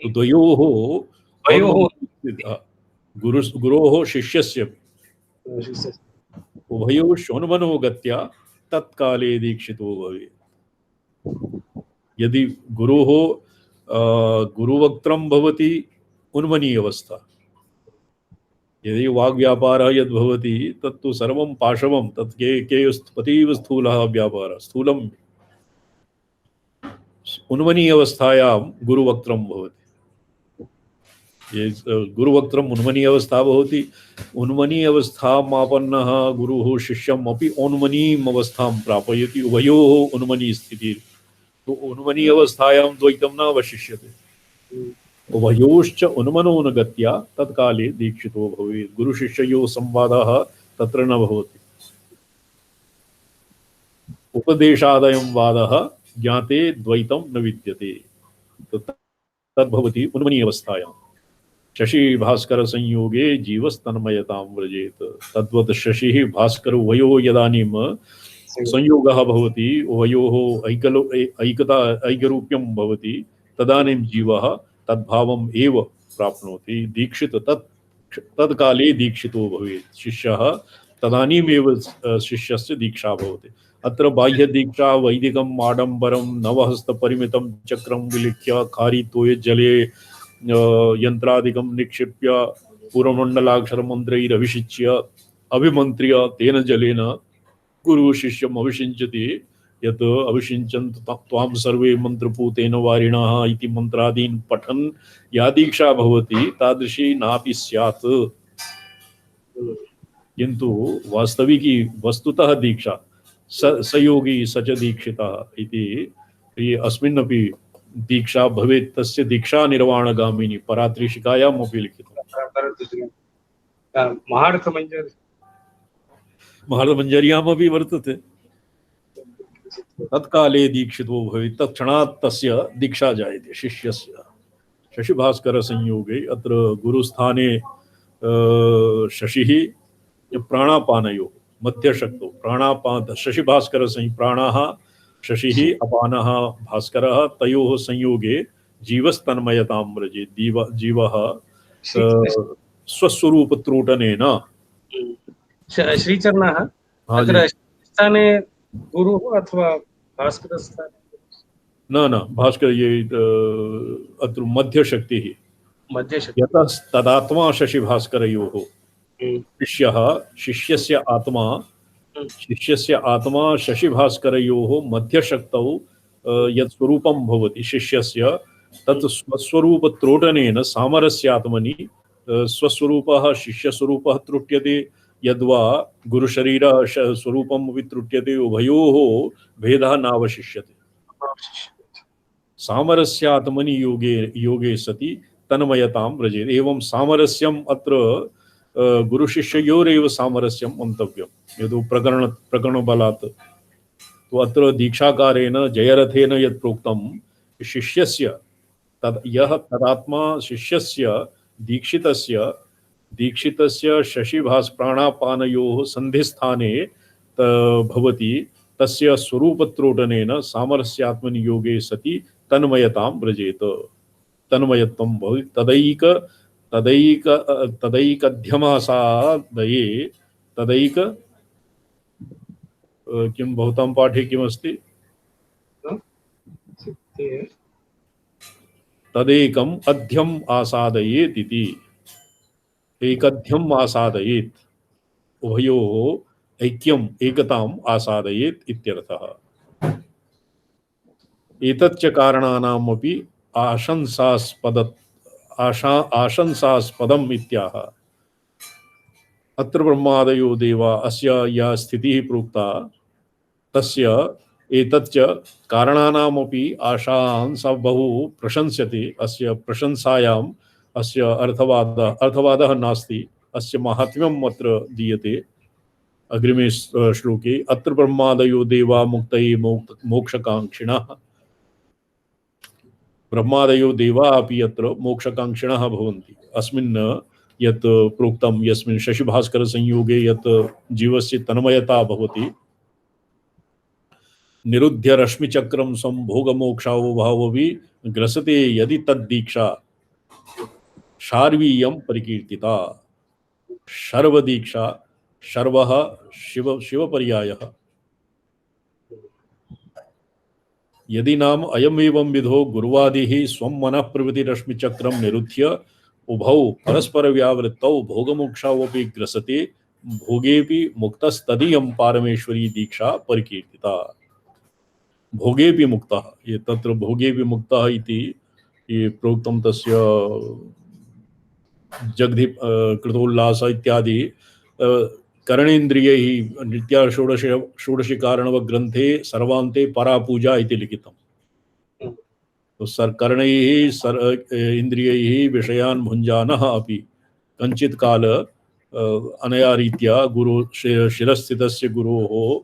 S1: द्वयोः गुरोः शिष्यस्य उभयोः शोन्मनो गत्या तत्काले दीक्षितो भवेत्। यदि गुरोः गुरुवक्त्रं भवति उन्मनी अवस्था, यदि वाग्व्यापारः यद्भवति तत्तु सर्वं पाशवं, तत् केयस्पतीव स्थूलः व्यापारः, स्थूलम् उन्मनी अवस्थायां गुरुवक्त्रं भवति। ये गुरुवक्त्रम् उन्मनी अवस्था भवति। उन्मनी अवस्थामापन्नः गुरुः शिष्यम् अपि उन्मनीम् अवस्थां प्रापयति। उभयोः उन्मनी स्थितिः। तो उन्मनी अवस्थायां द्वैतं न अवशिष्यते। उभयोश्च उन्मनोनुगत्या तत्काले दीक्षितो भवेत्। गुरुशिष्ययोः संवादः तत्र न भवति। उपदेशादयं वादः ज्ञाते द्वैतं न विद्यते। तो तद्भवति उन्मनी अवस्थायां। शशि भास्कर संयोगे जीवस्तन्मयतां व्रजेत। तद्वत् शशि भास्कर उभयोः यदानीं संयोगः भवति, उभयोः ऐकरूप्यं भवति, तदानीं जीवः तद्भावम् एव प्राप्नोति। दीक्षित तत्काले दीक्षितो भवेत् शिष्यः। तदानीमेव शिष्यस्य दीक्षा भवति। अत्र बाह्य दीक्षा वैदिकम् आडम्बरं नवहस्तपरिमितं चक्रं विलिख्य खारितोये जले यंत्रादिकं निक्षिप्य पूर्वमण्डलाक्षरमन्त्रैरभिषिच्य अभिमन्त्र्य तेन जलेन गुरु शिष्यम् अभिषिञ्चति। यत् अभिषिञ्चन्तु त्वां सर्वे मन्त्रपूतेन वारिणः इति मन्त्रादीन् पठन् या दीक्षा भवति तादृशी नापि स्यात्। किन्तु वास्तविकी वस्तुतः दीक्षा सयोगी स च दीक्षितः इति अस्मिन्नपि दीक्षा भवेत्। तस्य दीक्षा निर्वाणगामिनी परात्रिशिकायाम् अपि लिखितम्। महारथमञ्जर्यामपि वर्तते। तत्काले दीक्षितो भवेत्। तत्क्षणात् तस्य दीक्षा जायते शिष्यस्य। शशिभास्कर संयोगे अत्र गुरुस्थाने शशिः प्राणापानयोः मध्यशक्तौ प्राणापान शशिभास्कर प्राणाः शशिः अपानः भास्करः तयोः संयोगे जीवस्तन्मयतां व्रजेत्। जीवः स्वस्वरूपत्रोटनेन
S2: श्रीचरणः अत्र स्थाने गुरुः अथवा भास्कर स्थाने
S1: न भास्कर ये अत्र मध्यशक्तिः यतः तदात्मा शशिभास्करयोः शिष्यः शिष्यस्य आत्मा शशिभास्करयोः मध्यशक्तौ यत् स्वरूपं भवति शिष्यस्य तत् स्वस्वरूपत्रोटनेन सामरस्यात्मनि स्वस्वरूपः शिष्यस्वरूपः त्रुट्यते। यद्वा गुरुशरीरः स्वरूपम् अपि त्रुट्यते। उभयोः भेदः नावशिष्यते। सामरस्यात्मनि योगे सति तन्मयतां व्रजेत्। एवं सामरस्यम् अत्र गुरुशिष्ययोरेव सामरस्यं मंतव्यं यदि प्रकरणबलात्। तो अत्र दीक्षाकारेण जयरथेन यत् प्रोक्तं शिष्यस्य यः तदात्मा शिष्यस्य दीक्षितस्य शशिभास्प्राणापानयोः संधिस्थाने भवति। तस्य स्वरूपत्रोटनेन सामरस्यात्मनि योगे सति तन्मयतां व्रजेत। तन्मयत्वं भवति। तदैकध्यमासादये किं भवतां पाठे किमस्ति? तदेकम् अध्यम् आसादयेत् इति। एकध्यम् आसादयेत् उभयोः ऐक्यम् एकताम् आसादयेत् इत्यर्थः। एतच्च कारणानामपि आशंसास्पदम् इत्याह। अत्र ब्रह्मादयो देवा अस्य या स्थितिः प्रोक्ता तस्य एतच्च कारणानामपि आशांस बहु प्रशंस्यते। अस्य प्रशंसायाम् अस्य अर्थवादः नास्ति। अस्य माहात्म्यम् अत्र दीयते अग्रिमे श्लोके। अत्र ब्रह्मादयो देवा मुक्तये मोक्षकांक्षिणः। ब्रह्मादयो देवा अपि अत्र मोक्षकांक्षिणः भवन्ति। अस्मिन् यत् प्रोक्तं यस्मिन् शशिभास्कर संयोगे यत् जीवस्य तन्मयता भवति निरुद्ध्य रश्मिचक्रं संभोगमोक्षावो भावोऽपि ग्रसते यदि तद्दीक्षा शार्वीयं परिकीर्तिता। शर्वदीक्षा शर्वः शिवपर्यायः। यदि नाम अयमेवं विधो गुरुवादिः स्वं मनः प्रवृत्ति रश्मिचक्रं निरुध्य उभौ परस्पर व्यावृत्तौ भोगमोक्षावपि ग्रसते भोगेपि मुक्तस्तदीयं पारमेश्वरी दीक्षा परिकीर्तिता। भोगेपि मुक्तः, ये तत्र भोगेपि मुक्तः इति ये प्रोक्तं तस्य जगधि कृतोल्लास इत्यादि करणेन्द्रियैः नित्या षोडशी कारणव ग्रंथे सर्वान्ते परापूजा इति लिखितम्। तो कर्णैः इन्द्रियैः विषयान् भुञ्जानः अपि कञ्चित् काल अनया रीत्या गुरु शिरस्थितस्य गुरोः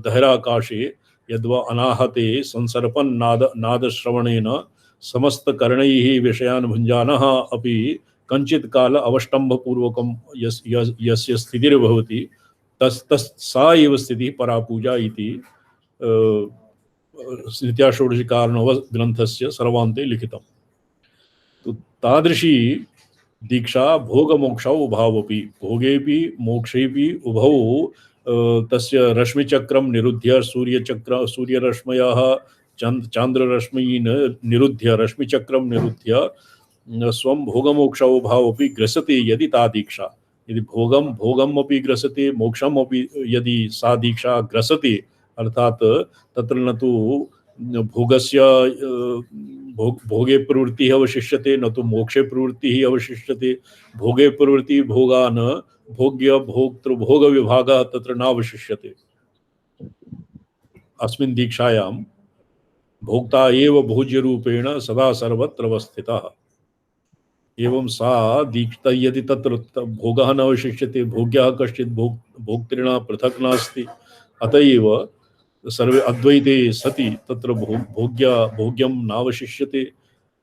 S1: दहराकाशे यद्वा अनाहते संसर्पन् नादश्रवणेन समस्तकर्णैः विषयान् भुञ्जानः अपि कञ्चित् काल अवष्टम्भपूर्वकं यस्य स्थितिर्भवति सा एव स्थितिः परापूजा इति नित्या षोडशी कारणव ग्रंथस्य सर्वान्ते लिखितम्। तो तादृशी दीक्षा भोगमोक्षौ उभावपि, भोगेपि मोक्षेपि उभौ तस्य रश्मिचक्रं निरुध्य सूर्यरश्मयः चान्द्ररश्मीन् निरुध्य रश्मिचक्रं निरुध्य स्वं भोगमोक्षौ भावपि ग्रसते यदि ता दीक्षा। यदि भोगम अपि ग्रसते मोक्षम अपि यदि सा दीक्षा ग्रसते, अर्थात तत्र न तो भोगस्य भोगे प्रवृत्तिः अवशिष्यते न तो मोक्षे प्रवृत्तिः अवशिष्यते। भोगे प्रवृत्ति भोगान भोग्य भोक्तृ भोग विभागः तत्र नावशिष्यते। अस्मिन् दीक्षायां भोक्ता एव भोज्य रूपेण सदा सर्वत्र अवस्थितः। एवं सा दीक्षा यदि तत्र भोगः न अवशिष्यते, भोग्यः कश्चित् भोक्तृणा पृथक् नास्ति, अतएव सर्वे अद्वैते सति तत्र भोग्यं नावशिष्यते।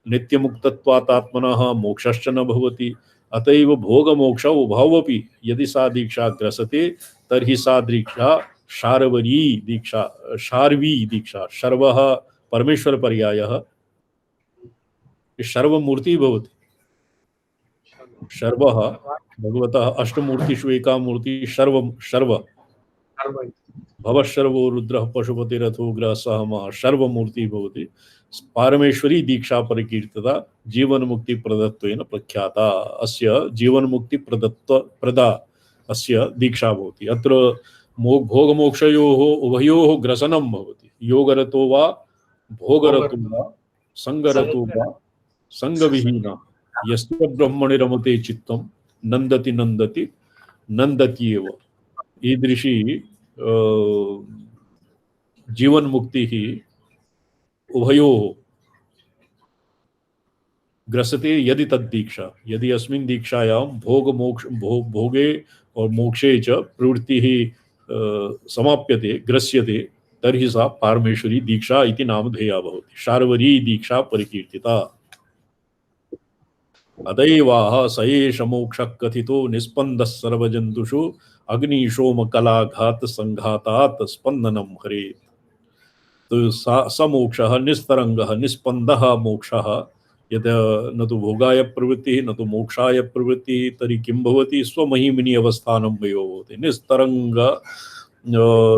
S1: नित्यमुक्तत्वात् आत्मनः मोक्षश्च न भवति। अतएव भोगमोक्षौ उभवपि यदि सा दीक्षा ग्रसते तर्हि सा दीक्षा शार्वरी दीक्षा, शार्वी दीक्षा। शर्वः परमेश्वर पर्यायः, शर्वमूर्ति भवति। शर्वः भगवतः अष्टमूर्तिषु एका मूर्ति शर्व भवशर्वो रुद्रः पशुपतिरथो ग्रहसः शर्वमूर्ति भवति। पारमेश्वरी दीक्षा परिकीर्तिता जीवन मुक्ति प्रदत्वेन प्रख्याता। अस्य जीवन मुक्ति प्रदा अस्य दीक्षा भवति। अत्र भोगमोक्षयोः उभयोः ग्रसनं भवति। योगरतो वा भोगरतो वा संगरतो वा संगविहीना यस्य ब्रह्मणि रमते चित्तं नंदति नंदति नंदत्येव। ईदृशी जीवन मुक्ति ही उभयोः ग्रसते यदि तद्दीक्षा। यदि अस्मिन् दीक्षायां भोगे और मोक्षे च प्रवृत्तिः समाप्यते ग्रस्यते तर्हि सा पारमेश्वरी दीक्षा इति नामधेया भवति। शार्वरी दीक्षा परिकीर्तिता। अतएवाह स एष मोक्षः कथितो निस्पन्दः सर्वजन्तुषु अग्निशोम कलाघात संघातात् स्पन्दनं हरेत्। तो स मोक्षः निस्तरंगः निस्पन्दः मोक्षः। यद् न तो भोगाय प्रवृत्तिः न तो मोक्षाय प्रवृत्तिः तर्हि किं भवति? स्वमहिमिनी अवस्थानं वयो भवति।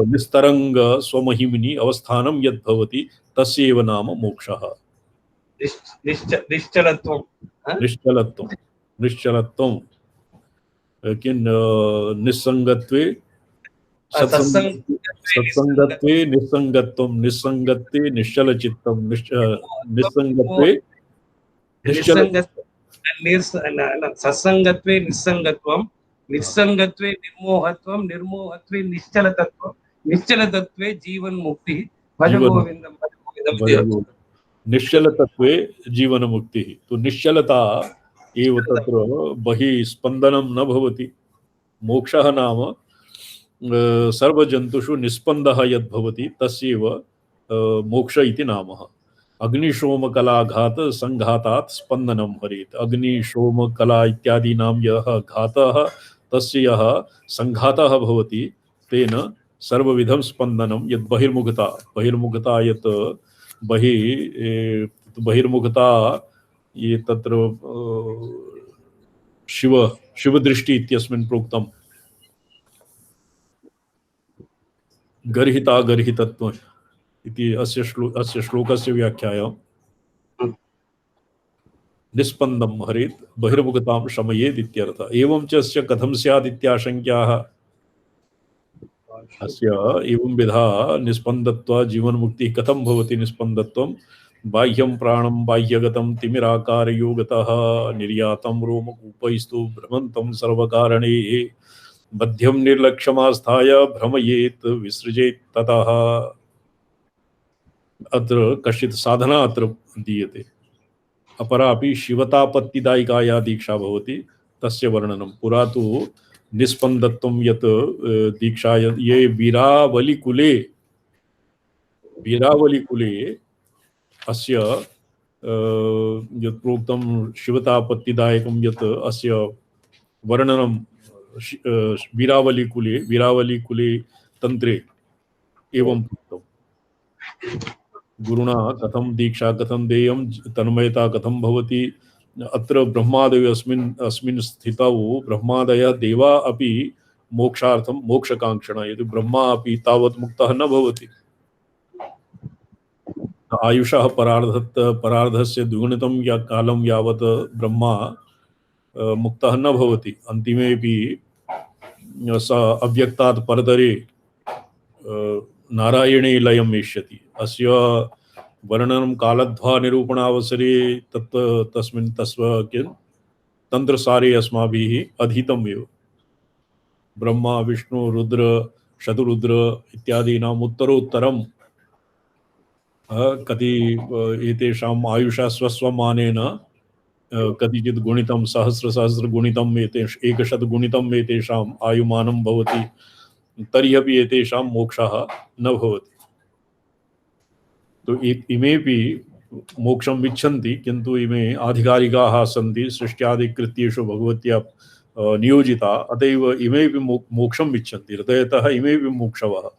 S1: निस्तरंग स्वमहिमिनी अवस्थानं यद् भवति तस्यैव नाम मोक्षः।
S2: निश्चलत्वं
S1: निश्चलत्वं किं निस्संगत्वे सत्संगत्वे निस्संगत्वं निस्संगत्वे निश्चलचित्तं निस्संगत्वे
S2: सत्संगत्वे निस्संगत्वं निस्संगत्वे निर्मोहत्वं निर्मोहत्वे निश्चलतत्वं निश्चलतत्वे जीवन मुक्ति भज गोविंदं
S1: निश्चलतत्वे जीवन मुक्ति। तो निश्चलता एव तत्र बहिः स्पन्दनं न भवति। मोक्षः नाम सर्वजन्तुषु निस्पन्दः यद् भवति तस्यैव मोक्ष इति नामः। अग्निशोमकलाघात संघातात् स्पन्दनं हरेत्। अग्निशोमकला इत्यादीनां यः घातः तस्य यः संघातः भवति तेन सर्वविधं स्पन्दनं यद् बहिर्मुखता यत् बहिर्मुखता ये तत्र शिवदृष्टि इत्यस्मिन् प्रोक्तं गर्हिता गर्हितत्व इति अस्य श्लोकस्य व्याख्यायां निस्पन्दं हरेत् बहिर्मुखतां शमयेत् इत्यर्थः। एवं च अस्य कथं स्यात् इत्याशङ्क्याः। अस्य एवं विधा निस्पन्दत्वा जीवन्मुक्तिः कथं भवति। निस्पन्दत्वं बाह्यं प्राणं बाह्यगतं तिमिराकारयोगतः निर्यातं रोमकूपैस्तु भ्रमन्तं सर्वकारणैः मध्यं निर्लक्ष्यमास्थाय भ्रमयेत् विसृजेत् ततः। अत्र कश्चित् साधना अत्र दीयते। अपरापि शिवतापत्तिदायिकाया दीक्षा भवति तस्य वर्णनं। पुरा तु निस्पन्दत्वं यत् दीक्षा ये वीरावलिकुले अस्य यत् प्रोक्तं शिवतापत्तिदायकं यत् अस्य वर्णनं वीरावलिकुले तन्त्रे एवं प्रोक्तम्। गुरुणा कथं दीक्षा कथं देयं तन्मयता कथं भवति। अत्र ब्रह्मादयो अस्मिन् स्थितौ ब्रह्मादयः देवा अपि मोक्षार्थं मोक्षकाङ्क्षिणः। यदि ब्रह्मा अपि तावत् मुक्तः न भवति। आयुषः परार्धस्य द्विगुणितं या कालं यावत् ब्रह्मा मुक्तः न भवति। अन्तिमेपि स अव्यक्तात् परतरे नारायणे लयम् एष्यति। अस्य वर्णनं कालध्वा निरूपणावसरे तस्मिन् तन्त्रसारे अस्माभिः अधीतमेव। ब्रह्मा विष्णु रुद्र शतरुद्र इत्यादीनाम् उत्तरोत्तरं कति एतेषाम् आयुषा स्वस्वमानेन कतिचित् गुणितं सहस्र गुणितं एकशतगुणितं एतेषाम् आयुमानं भवति। तर्हि अपि एतेषां मोक्षः न भवति। तो इमेपि मोक्षम् इच्छन्ति, किन्तु इमे आधिकारिकाः सन्ति, सृष्ट्यादिकृत्येषु भगवत्या नियोजिता। अतएव इमेपि मोक्षम् इच्छन्ति। हृदयतः इमेपि मोक्षवः।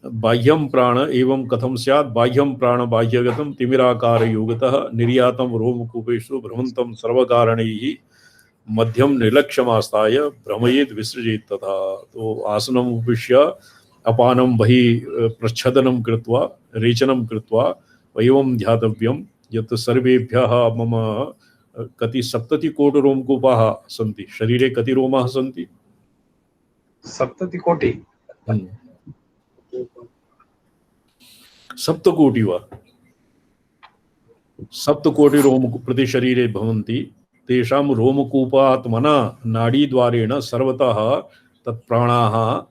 S1: बाह्यं प्राण एवं कथं स्यात्। बाह्यं प्राण बाह्यगतं तिमिराकारयोगतः निर्यातं रोमकूपेषु भ्रमन्तं सर्वकारणैः मध्यम निर्लक्ष्यमास्ताय भ्रमयेत् विसृजेत् तथा। तो आसनम् उपविश्य अपानं बहिः प्रच्छदनं कृत्वा रेचनं कृत्वा एवं ध्यातव्यं यत् सर्वेभ्यः मम कति 70 कोटि रोमकूपाः सन्ति। शरीरे कति रोमाः सन्ति?
S2: 70 कोटि।
S1: 7 कोटि वा 7 कोटि रोम प्रति शरीरे भवन्ति। तेषां रोमकूपात्मना नाडीद्वारेण सर्वतः तत्प्राणाः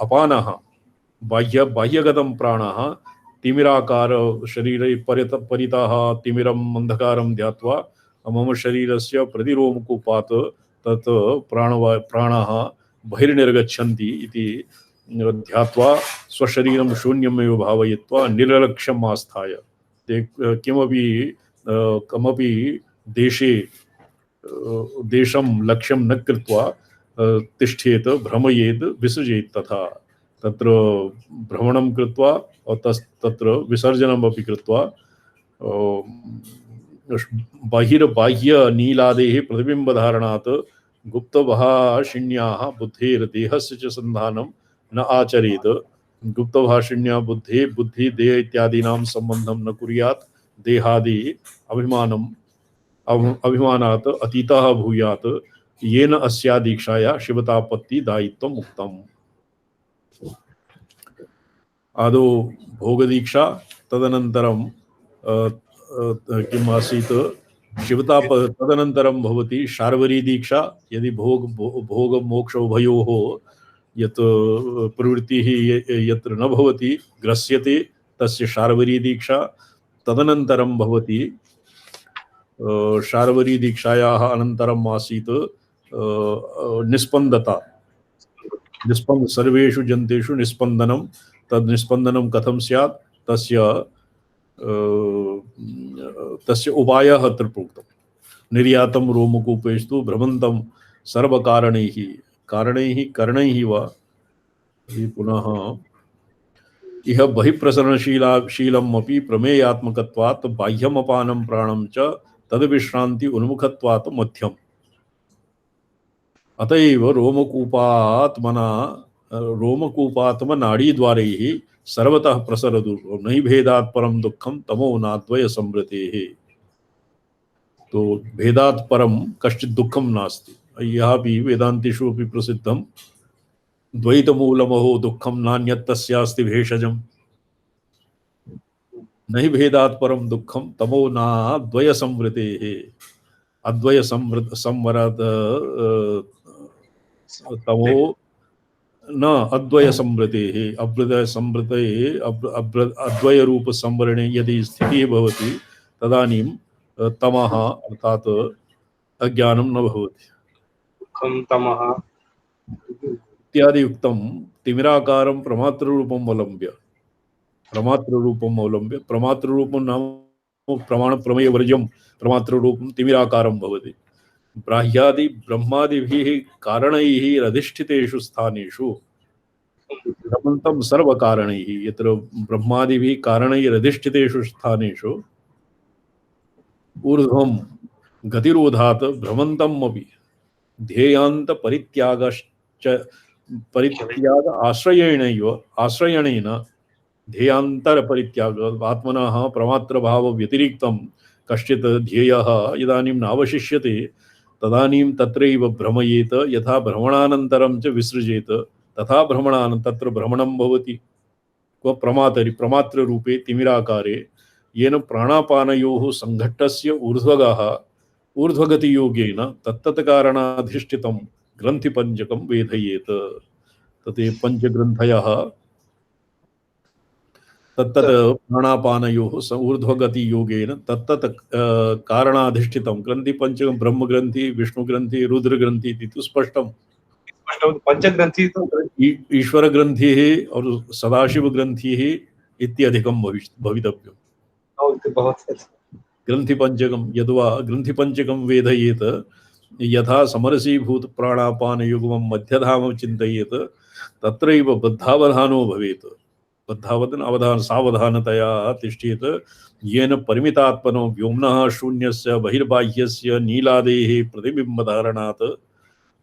S1: अपानः बाह्यगतं प्राणः तिमिराकार शरीरे परितः तिमिरम् अंधकारं ध्यात्वा मम शरीरस्य प्रतिरोमकूपात् तत् प्राणाः बहिर्निर्गच्छन्ति इति ध्यात्वा स्वशरीरं शून्यमेव भावयित्वा निर्लक्ष्यम् आस्थाय ते किमपि कमपि देशं लक्ष्यं न कृत्वा तिष्ठेत भ्रमयेत् विसृजेत् तथा। तत्र भ्रमणं कृत्वा तत्र विसर्जनमपि कृत्वा बाह्य नीलादेः प्रतिबिम्बधारणात् गुप्तभाषिण्याः बुद्धेर्देहस्य च संधानं न आचरेत्। गुप्तभाषिण्या बुद्धि देह इत्यादीनां संबंधं न कुर्यात्। देहादि अभिमानात् अतीतः भूयात्। येन अस्या दीक्षाया शिवतापत्ति दायित्वम् उक्तम्। आदौ भोगदीक्षा, तदनन्तरं किम् आसीत् तदनन्तरं भवति शार्वरी दीक्षा। यदि भोग मोक्ष उभयोः यत् प्रवृत्तिः यत्र न भवति ग्रस्यते तस्य शार्वरी दीक्षा। तदनन्तरं भवति शार्वरी दीक्षायाः अनन्तरम् आसीत् निस्पन्दता। सर्वेषु जन्तेषु निस्पन्दनं। तद् निस्पन्दनं कथं स्यात् तस्य उपायः अत्र प्रोक्तः। निर्यातं रोमकूपेषु भ्रमन्तं सर्वकारणैः करणैः वा पुनः इह बहिप्रसरणशीलम् अपि प्रमेयात्मकत्वात् बाह्यमपानं प्राणं च तद्विश्रान्ति उन्मुखत्वात् मध्यम्। अतएव रोमकूपात्मनाडीद्वारैः सर्वतः प्रसरतु। नहि भेदात् परं दुःखं तमो नाद्वय संवृतेः। तो भेदात् परम कश्चित् दुःखं नास्ति। यः अपि वेदान्तेषु अपि प्रसिद्धं द्वैतमूलमहो दुःखं नान्यत् तस्यास्ति भेषजम्। न हि भेदात् परम दुःखं तमो न द्वय संवृतेः। अद्वय संवरात् तमो न अद्वय संवृतेः। अभ्युदय संवृतेः अद्वय रूप संवरणे यदि स्थितिः भवति तदानीं तमः अर्थात अज्ञानं न भवति।
S2: दुःखं तमः
S1: इत्यादि उक्तं तिमिराकारं प्रमात्ररूपम् अवलम्ब्य प्रमात्ररूपं नाम प्रमाणप्रमेयवर्ज्यं प्रमात्ररूपं तिमिराकारं भवति। ब्राह्यादि ब्रह्मादिभिः कारणैः अधिष्ठितेषु स्थानेषु भ्रमन्तं सर्वकारणैः, यत्र ब्रह्मादिभिः कारणैरधिष्ठितेषु स्थानेषु ऊर्ध्वं गतिरोधात् भ्रमन्तम् अपि ध्येयान्त परित्याग आश्रयणेन ध्येयांतर परित्याग आत्मनः प्रमात्र भाव व्यतिरिक्तं कश्चित् ध्येयः इदानीं नावशिष्यते तदानीं तत्रैव भ्रमयेत। यथा भ्रमणानन्तरं च विसृजेत तथा तत्र भ्रमणं भवति। क्व प्रमात्र रूपे तिमिराकारे येन प्राणापानयोः संघट्टस्य ऊर्ध्वगः ऊर्ध्वगतियोगेन तत्तत्कारणाधिष्ठितं ग्रन्थिपञ्चकं वेधयेत। तते पंचग्रन्थयः तत्तत् प्राणापानयोः ऊर्ध्वगतियोगेन तत्तत् कारणाधिष्ठितं ग्रन्थिपञ्चकं ब्रह्मग्रन्थि विष्णुग्रन्थि रुद्रग्रन्थि इति तु स्पष्टं।
S2: पंचग्रंथि तो
S1: ईश्वर ग्रंथि और सदाशिव ग्रंथि इत्यधिकं भवितव्यम्।
S2: बहुत
S1: ग्रंथि पंचकं यद्वा ग्रंथि पंचकं वेदयेत यथा समरसीभूत प्राणापान युग्मं मध्यधाम चिन्तयेत तत्रैव बद्धावधानो भवेत्। बद्धावधान अवधान सावधानतया तिष्ठेत येन परिमितात्मनो व्योम्नः शून्यस्य बहिर्बाह्यस्य नीलादेः प्रतिबिम्बधारणात्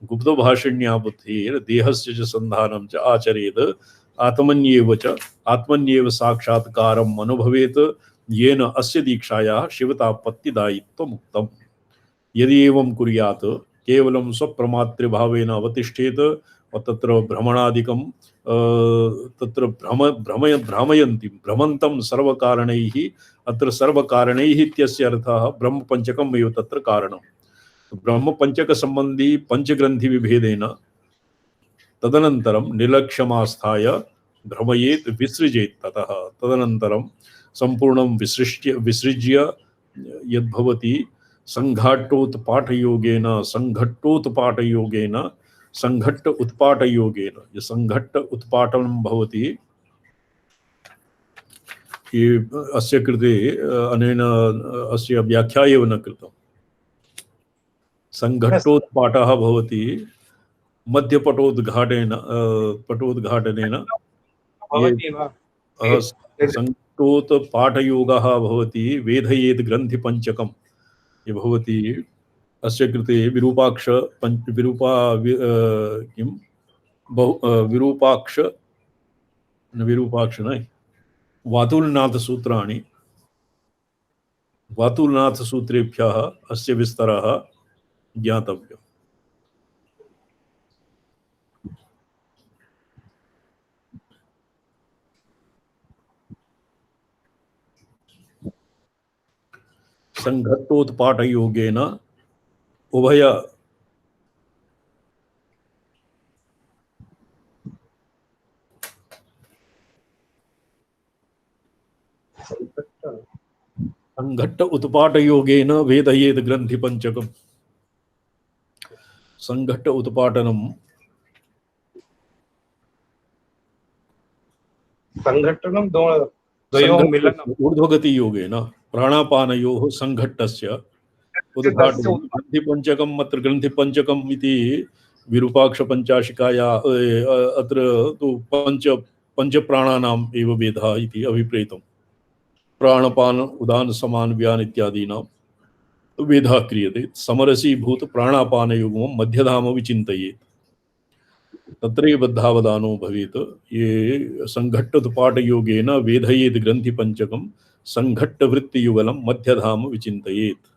S1: गुप्तभाषिण्या बुद्धिर् देहस्य च संधानं च आचरेत् आत्मन्येव साक्षात्कारम् अनुभवेत् येन अस्य दीक्षायाः शिवतापत्तिदायित्वम् उक्तम्। यदि एवं कुर्यात् केवलं स्वप्रमातृभावेन अवतिष्ठेत और तत्र भ्रमणादिकं तत्र भ्रामयन्ति भ्रमन्तं सर्वकारणैः। अत्र सर्वकारणैः इत्यस्य अर्थः ब्रह्मपञ्चकम् एव तत्र कारणम्। ब्रह्म पंचक संबंधी पंचग्रंथि विभेदेन तदनन्तरं निर्लक्ष्यमास्थाय भ्रमयेत् विसृजेत्। ततः तदनन्तरं संपूर्णं विसृज्य यद्भवति संघट्टोत्पाटयोगेन संघट्ट उत्पाटयोगेन ये संघट्ट उत्पाटनं भवति। ये अस्य कृते अनेन अस्य व्याख्या एव न कृतम्। संघट्टोत्पाटः भवति मध्यपटोद्घाटेन पटोद्घाटनेन संघट्टोत्पाटयोगः भवति वेधयेत् ग्रन्थिपञ्चकम्। ये भवति अस्य कृते विरूपाक्ष विरूपाक्ष न वातुलनाथ सूत्राणि वातुलनाथ सूत्रेभ्यः अस्य विस्तरः ज्ञातव्य। संघट्टोत्पाटयोगेन उभय संघट्ट उत्पाटयोगेन वेदयेत् ग्रन्थिपञ्चकम्। संघट्ट उत्पाटनं
S2: संघटनं द्वयोः मिलनम्
S1: ऊर्ध्वगति योगेन प्राणापानयोः संघट्टस्य उद्घाटनं ग्रन्थिपञ्चकम्। अत्र ग्रन्थिपञ्चकम् इति विरूपाक्षपञ्चाशिकाया अत्र तु पंचप्राणानाम् एव भेदः इति अभिप्रेतम्। प्राणपान उदान समान व्यान इत्यादीनां भेदः क्रियते। समरसीभूत प्राणापानयुग्मं मध्यधाम विचिन्तयेत् तत्रैव बद्धावधानो भवेत्। ये संघट्टोत्पाटयोगेन वेधयेत् ग्रन्थिपञ्चकं संघट्टवृत्तियुगलं मध्यधाम विचिन्तयेत्।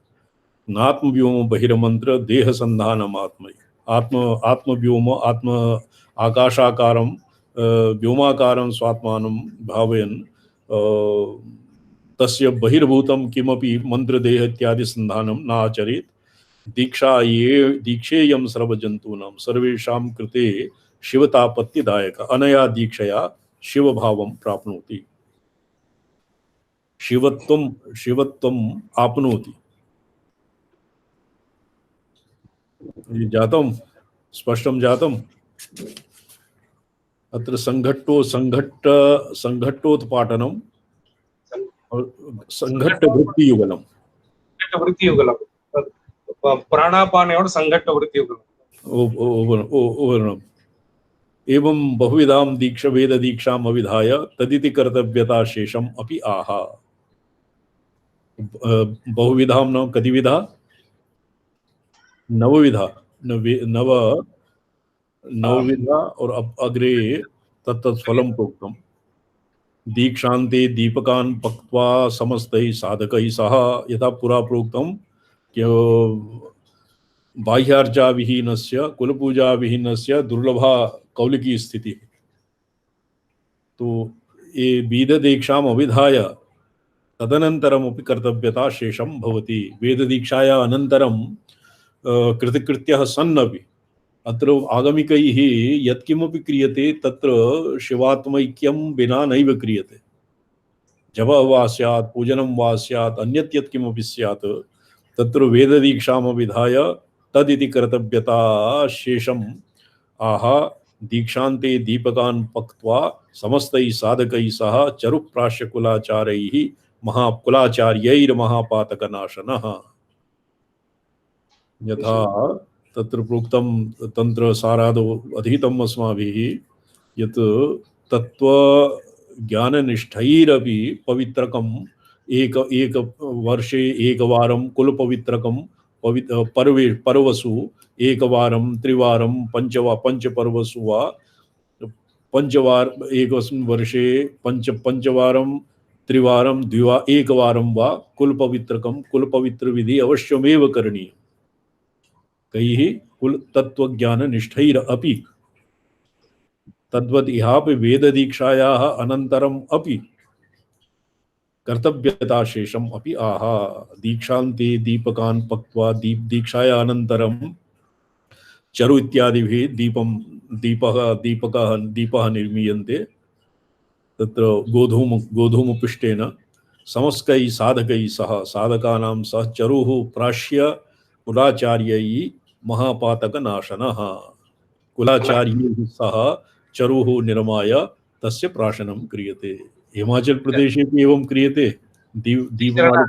S1: नात्मव्योम बहिर्मंत्र देह संधानम आत्मय। आत्मव्योम आत्म आकाशाकारं व्योमाकारं स्वात्मानं भावयन् तस्य बहिर्भूतं किमपि मंत्रदेह इत्यादि संधानं न आचरेत्। दीक्षेयं सर्वजन्तूनां सर्वेषां कृते शिवतापत्तिदायक। अनया दीक्षया शिवभावं प्राप्नोति, शिवत्वं आपनोति। जातं स्पष्टं जातम्। अत्र संघट्टोत्पाटनम् और संघट्टवृत्तियुगलम्।
S2: प्राणापानयोः संघट्टवृत्तियुगलम्।
S1: एवं बहुविधां वेद दीक्षाम् अविधाय तदिति कर्तव्यता शेषम् अपि आह। बहुविधां न कतिविधा? नवविधा। नवविधा और अग्रे तत्तत्फलं प्रोक्तम्। दीक्षान्ते दीपकान् पक्त्वा समस्तैः साधकैः सह, यथा पुरा प्रोक्तं बाह्यार्चा विहीनस्य कुलपूजा विहीनस्य दुर्लभा कौलिकी स्थिति। तो ये वेद दीक्षाम् अविधाय तदनन्तरमपि कर्तव्यता शेषं भवति। वेद दीक्षाया अनन्तरं कृतकृत्यः सन्नपि अत्र आगमिकैः यत्किमपि क्रियते तत्र शिवात्मैक्यं विना नैव क्रियते। जपः वा स्यात्, पूजनं वा स्यात्, अन्यत् यत्किमपि स्यात्, तत्र वेददीक्षामविधाय तदिति कर्तव्यता शेषम् आह। दीक्षान्ते दीपकान् पक्त्वा समस्तैः साधकैः सह चरुप्राश्यकुलाचारैः महाकुलाचार्यैर्महापातकनाशनः। यथा तत्र प्रोक्तं तंत्र सारादो अधीतम् अस्माभिः यत् तत्व ज्ञाननिष्ठैरपि पवित्रकम् एक वर्षे एकवारं कुलपवित्रकं पर्वसु एकवारं त्रिवारं पंचपर्वसु वा एकस्मिन् वर्षे पंचवारं त्रिवारं एकवारं वा कुलपवित्रविधि अवश्यमेव करणीयम्। कैः कुल तत्वज्ञान निष्ठैर अपि। तद्वत् इहापि वेद दीक्षायाः अनन्तरम् अपि कर्तव्यता शेषम् अपि आह। दीक्षान्ते दीपकान् पक्त्वा दीक्षाया अनन्तरं चरु इत्यादिभिः दीपः निर्मीयन्ते। तत्र गोधूमपिष्टेन समस्तैः साधकैः सह साधकानां सह चरुः प्राश्य कुलाचार्यैः महापातकनाशनः। कुलाचार्यैः सह चरुः निर्माय तस्य प्राशनं क्रियते। हिमाचल प्रदेशे एवं क्रियते। दीपकान्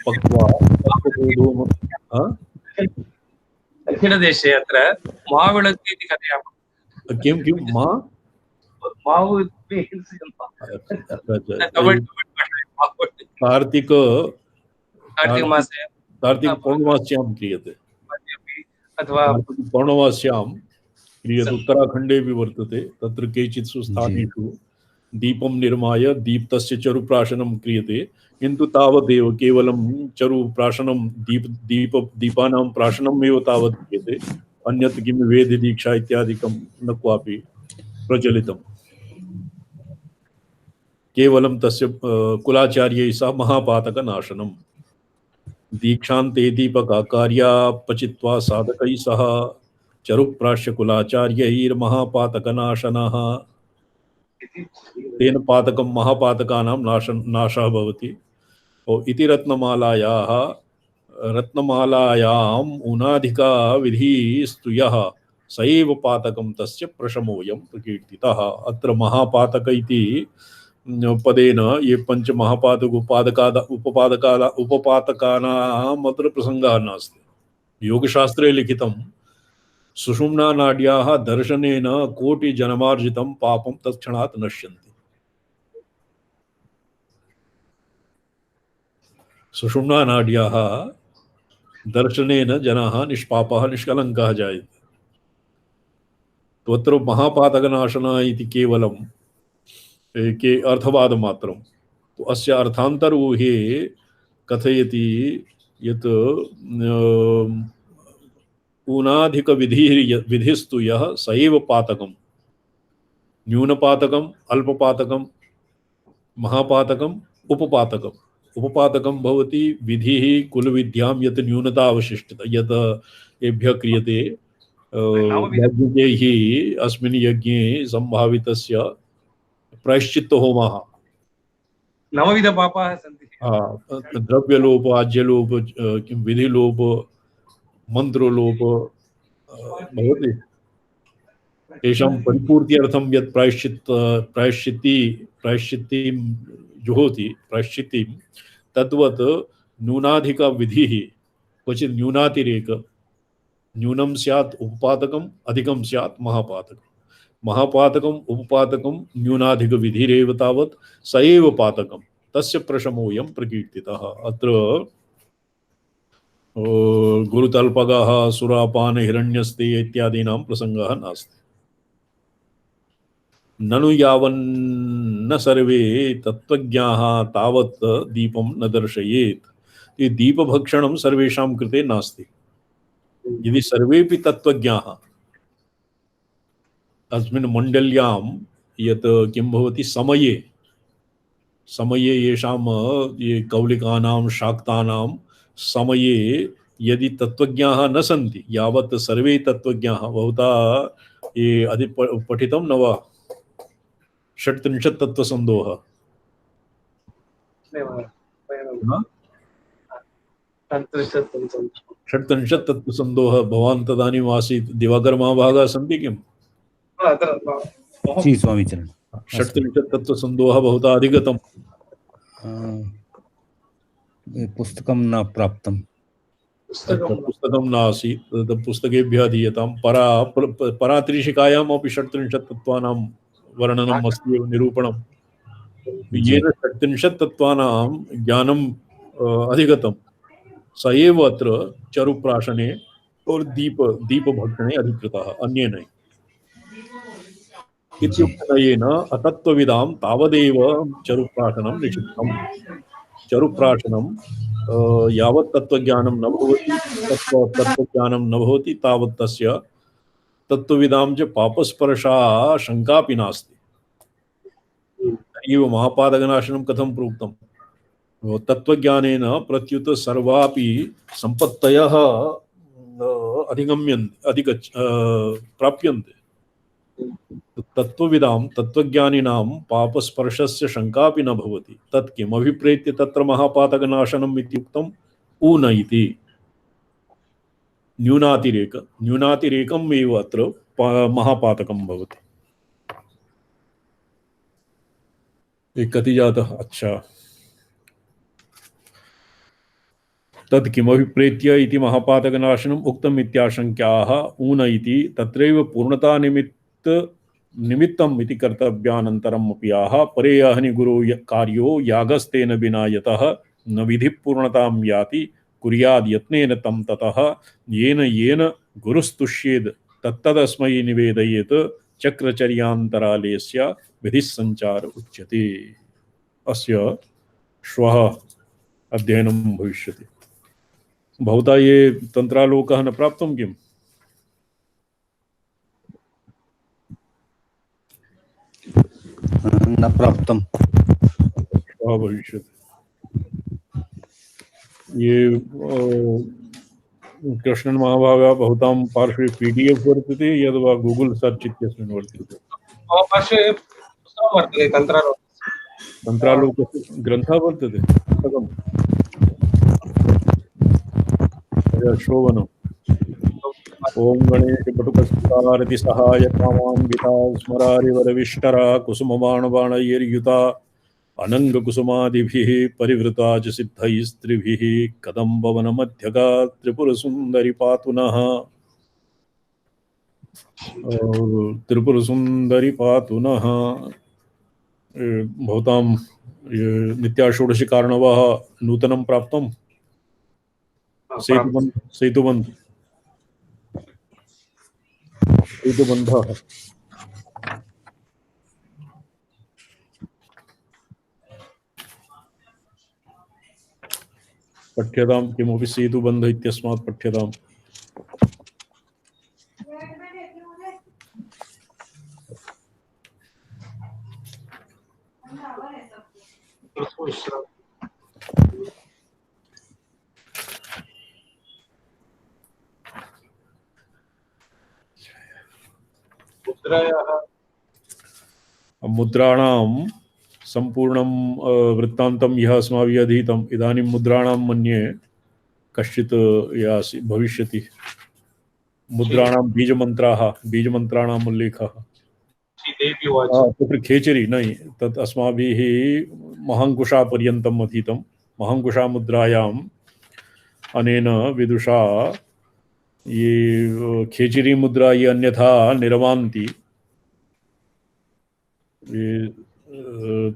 S1: पक्त्वा
S2: दक्षिणदेशे अत्र महाविळक्कु इति कथयामः।
S1: किं कार्तिक पौर्णमास्यां क्रियते
S2: अथवा
S1: पौर्णमास्यां क्रियते। उत्तराखण्डे अपि वर्तते। तत्र केचित्सु स्थानेषु दीपं निर्माय दीप्तस्य चरुप्राशनं क्रियते। किन्तु तावदेव केवलं चरुप्राशनं दीपानां प्राशनम् एव तावत् क्रियते। अन्यत् किं वेददीक्षा इत्यादिकं न क्वापि प्रचलितम्। केवलं तस्य कुलाचार्यैः सह महापातकनाशनम्। दीक्षान्ते दीपकाकार्या पचित्वा साधकैः सह चरुप्राश्यकुलाचार्यैर्महापातकनाशनः। तेन पातकं महापातकानां नाशः भवति। इति रत्नमालायाम् ऊनाधिका विधिः स्तुयः स एव पातकं तस्य प्रशमोऽयं प्रकीर्तितः। अत्र महापातक इति पदेन ये पंच महापातक उपपातकानाम् अत्र प्रसंगः नास्ति। योगशास्त्रे लिखितं सुषुम्ना नाड्याः दर्शनेन कोटिजन्मार्जितं पापं तत्क्षणात् नश्यन्ति। सुषुम्ना नाड्याः दर्शनेन जनाः निष्पापः निष्कलङ्कः जायते। तत्र महापातकनाशनः इति केवलं के अर्थवाद मात्रम। तो अस्य अर्थान्तरोहे कथयति यत् ऊनाधिक विधिस्तु यः स एव पातकम्, न्यूनपातकम्, अल्पपातकम्, महापातकम्, उपपातकम्। उपपातकं भवति विधिः कुलविद्यां यत् न्यूनता अवशिष्टता यत् एभ्यः क्रियते यज्ञैः अस्मिन् यज्ञे सम्भावितस्य प्रायश्चित्त होमः।
S2: नवविध पापाः सन्ति।
S1: द्रव्यलोप, आज्यलोप, विधिलोप, मन्त्रलोप भवति। तेषां परिपूर्त्यर्थं यत् प्रायश्चित्तिं जुहोति प्रायश्चित्तिं, तद्वत् न्यूनाधिका विधिः क्वचित् न्यूनातिरेक, न्यूनं स्यात् उपपातकम्, अधिकं स्यात् महापातकम्। महापातकम् उपपातकं न्यूनाधिक विधिरेव तावत् स एव पातकं, तस्य प्रशमोऽयं प्रकीर्तितः। अत्र गुरुतल्पगः, सुरापान, हिरण्यस्ते इत्यादीनां प्रसङ्गः नास्ति। ननु यावन्न सर्वे तत्त्वज्ञाः तावत् दीपं न दर्शयेत्। ये दीपभक्षणं सर्वेषां कृते नास्ति। यदि सर्वेपि तत्त्वज्ञाः अस्मिन् मण्डल्यां यत् किं भवति समये येषां ये कौलिकानां शाक्तानां समये यदि तत्त्वज्ञाः न सन्ति, यावत् सर्वे तत्त्वज्ञाः, भवता ये पठितं न वा 37 तत्त्वसन्दोहः? षट्त्रिंशत् तत्त्वसन्दोहः भवान् तदानीम् आसीत्। दिवाकर महाभागाः सन्ति किम्?
S3: जी स्वामीचरण।
S1: 37 तत्त्वसन्दोहः भवता अधिगतम्?
S3: पुस्तकं न प्राप्तं।
S1: पुस्तकं नासीत्, पुस्तकेभ्यः अधीयतां। परात्रिशिकायाम् अपि 37 तत्त्वानां वर्णनम् अस्ति एव, निरूपणं। येन 37 तत्त्वानां ज्ञानम् अधिगतं स एव अत्र चरुप्राशने और दीपभक्षणे अधिकृतः, अन्ये नहि। इत्युक्तेन अतत्त्वविदां तावदेव चरुप्राशनं निषिद्धम्। चरुप्राशनं यावत् तत्त्वज्ञानं न भवति, तत्त्वज्ञानं न भवति, तावत् तस्य तत्त्वविदां च पापस्पर्शा शङ्कापि नास्ति। तर्हि महापातकनाशनं कथं प्रोक्तं? तत्त्वज्ञानेन प्रत्युत सर्वापि सम्पत्तयः प्राप्यन्ते। तत्त्वविदां तत्त्वज्ञानिनां पापस्पर्शस्य शङ्कापि न भवति। तत् किम् अभिप्रेत्य तत्र महापातकनाशनम् इत्युक्तम्? ऊन इति न्यूनातिरेकम् एव अत्र महापातकं भवति। कति जातः? अच्छा, तत् किमभिप्रेत्य इति महापातकनाशनम् उक्तम् इत्याशङ्क्याः ऊन इति तत्रैव पूर्णता निमित्तम् इति कर्तव्यानन्तरम् अपि आह परेयाहनि गुरो कार्यो यागस्तेन विना यतः न विधि पूर्णतां याति कुर्याद् यत्नेन तं ततः येन गुरुस्तुष्येद् तत्तदस्मै निवेदयेत् चक्रचर्यान्तरालेस्य विधिसञ्चार उच्यते। अस्य श्वः अध्ययनं भविष्यति। भवता ये तंत्रालोकः न प्राप्तं किम्?
S3: न प्राप्तं।
S1: भविष्यति। ये कृष्णन् महाभागा भवतां पार्श्वे PDF वर्तते यद्वा गूगल सर्च इत्यस्मिन् वर्तते?
S2: मम पार्श्वे पुस्तकं वर्तते,
S1: तन्त्रालोकस्य ग्रन्थः वर्तते, पुस्तकम्। श्रोवणम्। ओम गणेश बटुकस्तारति सहाय कामान्विता स्मरारिवरविष्टरा कुसुमबाणबाणैर्युता अनंग कुसुमादिभिः परिवृता च सिद्धैस्त्रिभिः कदम्बवनमध्यगा त्रिपुरसुन्दरी पातु नः। त्रिपुरसुन्दरी पातु नः। भवतां नित्याषोडशी कारणवः नूतनं प्राप्तं? सेतुबन्धः पठ्यतां किमपि सेतुबन्ध इत्यस्मात् पठ्यताम्। मुद्राणां संपूर्णं वृत्तान्तं यः अस्माभिः अधीतम्। इदानीं मुद्राणां मन्ये कश्चित् या भविष्यति। मुद्राणां बीजमन्त्राणाम् उल्लेखः तत्र खेचरी न तत् अस्माभिः महाङ्कुशापर्यन्तम् अधीतं। महाङ्कुशामुद्रायाम् अनेन विदुषा ये खेचरी मुद्रा ये अन्यथा निरमान्ति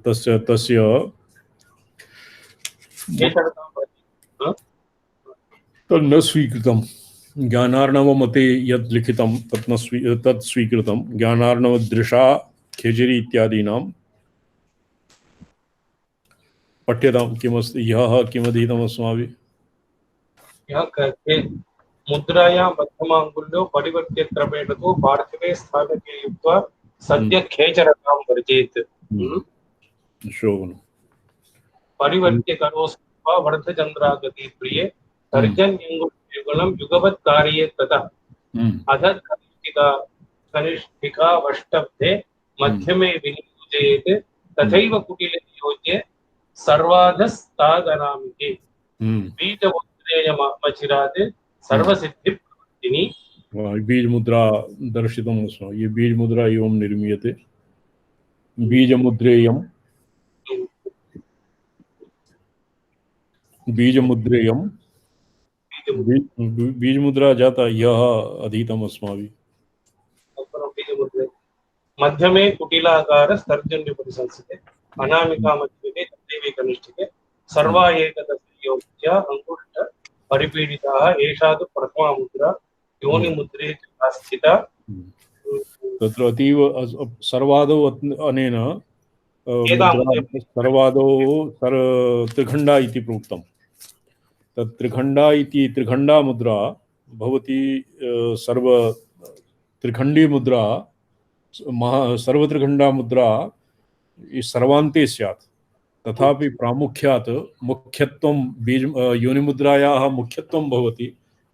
S1: तस्य तस्य तन्न स्वीकृतं। ज्ञानार्णवमते यद् लिखितं तत् स्वीकृतं। ज्ञानार्णवदृशा खेचरी इत्यादीनां पठ्यतां किमस्ति यः किमधीतम् अस्माभिः।
S2: यह कहते मुद्रायां मध्यमांगुल्यो परिवर्त्य क्रमेण तो पार्थिवे स्थानके युक्त्वा सद्य खेचरतां वर्जेत्।
S1: शोभनं।
S2: परिवर्त्य करोस्वा वर्धचन्द्रागति प्रिये तर्जन्यङ्गुलं युगवत् कार्ये ततः अधः कनिष्ठिका वष्टब्धे मध्यमे विनियोजयेत् तथैव कुटिले नियोज्य सर्वाधस्तादनामिके बीजमुद्रेयमचिरात् सर्वसिद्धिप्रवर्तिनी।
S1: बीज मुद्रा दर्शितम् अस्माभिः। ये बीज मुद्रा एवं निर्मीयते। बीजमुद्रेयं बीज मुद्रा जाता यह अधीतम् अस्माभिः।
S2: मध्यमे कुटिलाकार स्तर्जन्य परिसंस्थिते अनामिका मध्यमे तथैव कनिष्ठिके सर्वा एकदशयोज्य अंगुष्ठ परिपीडिताः। एषा तु प्रथमा मुद्रा योनि मुद्रे स्थिता।
S1: तत्र अतीव सर्वादौ अनेन सर्वादौ त्रिखण्डा इति प्रोक्तं। तत् त्रिखण्डा इति त्रिखण्डा मुद्रा भवति। सर्व त्रिखण्डी मुद्रा सर्वत्रिखण्डा मुद्रा सर्वान्ते स्यात्। तथापि प्रामुख्यात् मुख्यत्वं योनिमुद्रायाः मुख्यत्वं भवति।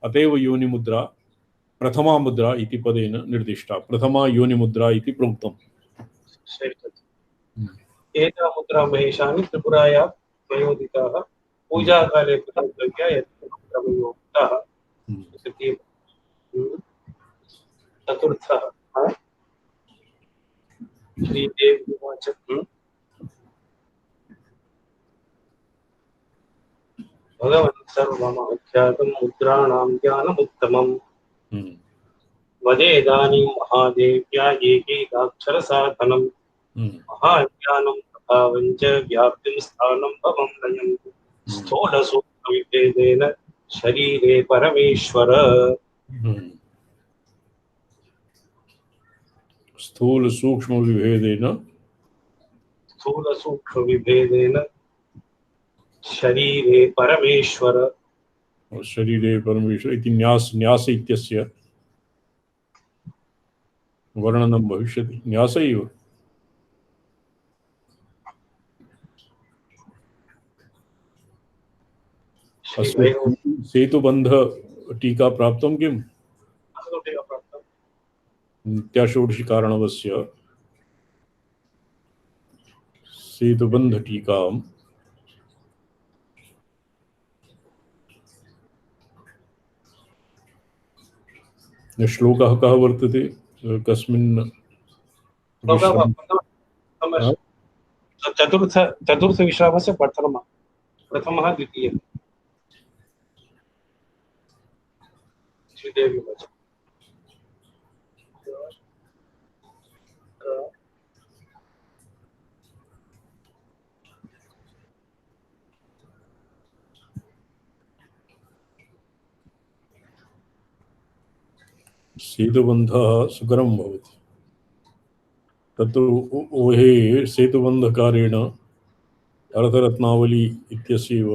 S1: अतएव योनिमुद्रा प्रथमा मुद्रा इति पदेन निर्दिष्टा। प्रथमा योनिमुद्रा इति प्रोक्तम्।
S2: एता मुद्रा महेशानि त्रिपुरायां प्रयोदिताः पूजाकाले प्रयोक्या यत्प्रयोक्ताः। चतुर्थः श्रीदेवी उवाच भगवन् सर्वमख्यातं मुद्राणां ज्ञानमुत्तमम् वदेदानीं महादेव्या एकैकाक्षरसाधनं महाज्ञानं प्रभावं च व्याप्तिं स्थानं भवं लयं स्थूलसूक्ष्मविभेदेन शरीरे परमेश्वर।
S1: स्थूल सूक्ष्म विभेदेन
S2: शरीरे परमेश्वर।
S1: शरीरे परमेश्वर इति न्यास इत्यस्य वर्णनं भविष्यति। न्यास एव। सेतुबन्ध टीका प्राप्तं किम्? नित्याषोडशी कारणवस्य सेतुबन्ध टीकाम् श्लोकः कः वर्तते? कस्मिन्?
S2: चतुर्थ विश्रामस्य प्रथमः द्वितीयः। श्रीदेवी उवाच
S1: सेतुबन्धः सुकरं भवति। तत्र ऊहे सेतुबन्धकारेण अर्थरत्नावली इत्यस्यैव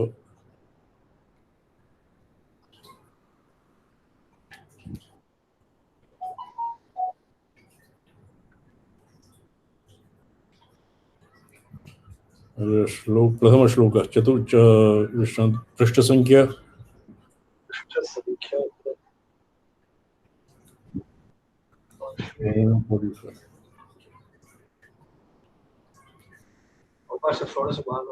S1: श्लोक प्रथम श्लोक विश्रांत पृष्ठ संख्या
S2: षोडश भाग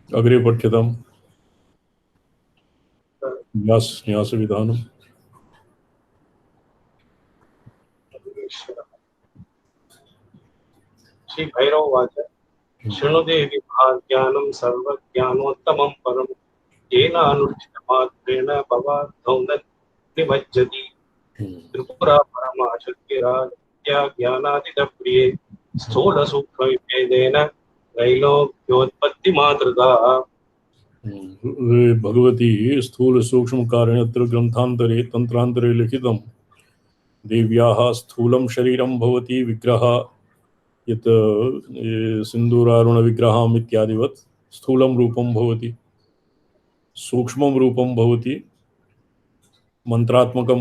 S1: अग्रे पठ्यताम् न्यास विधानम्
S2: श्री भैरव वाच शृणु देवी ज्ञानं सर्वज्ञानोत्तमं परं येन अनुष्ठितमात्रेण भवाद्धौ न निमज्जति त्रिपुरा परमा शक्तिराद्या ज्ञानादितप्रिये स्थूलसूक्ष्मविभेदेन त्रैलोक्योत्पत्तिमातृका
S1: भगवती स्थूल सूक्ष्म कारणत्र ग्रंथांतरे तंत्रांतरे लिखितं देव्याः स्थूलं शरीरं भवति विग्रह यत् सिन्दूरारुण विग्रहम् इत्यादिवत् स्थूलं रूपं भवति, सूक्ष्मं रूपं भवति, मंत्रात्मकं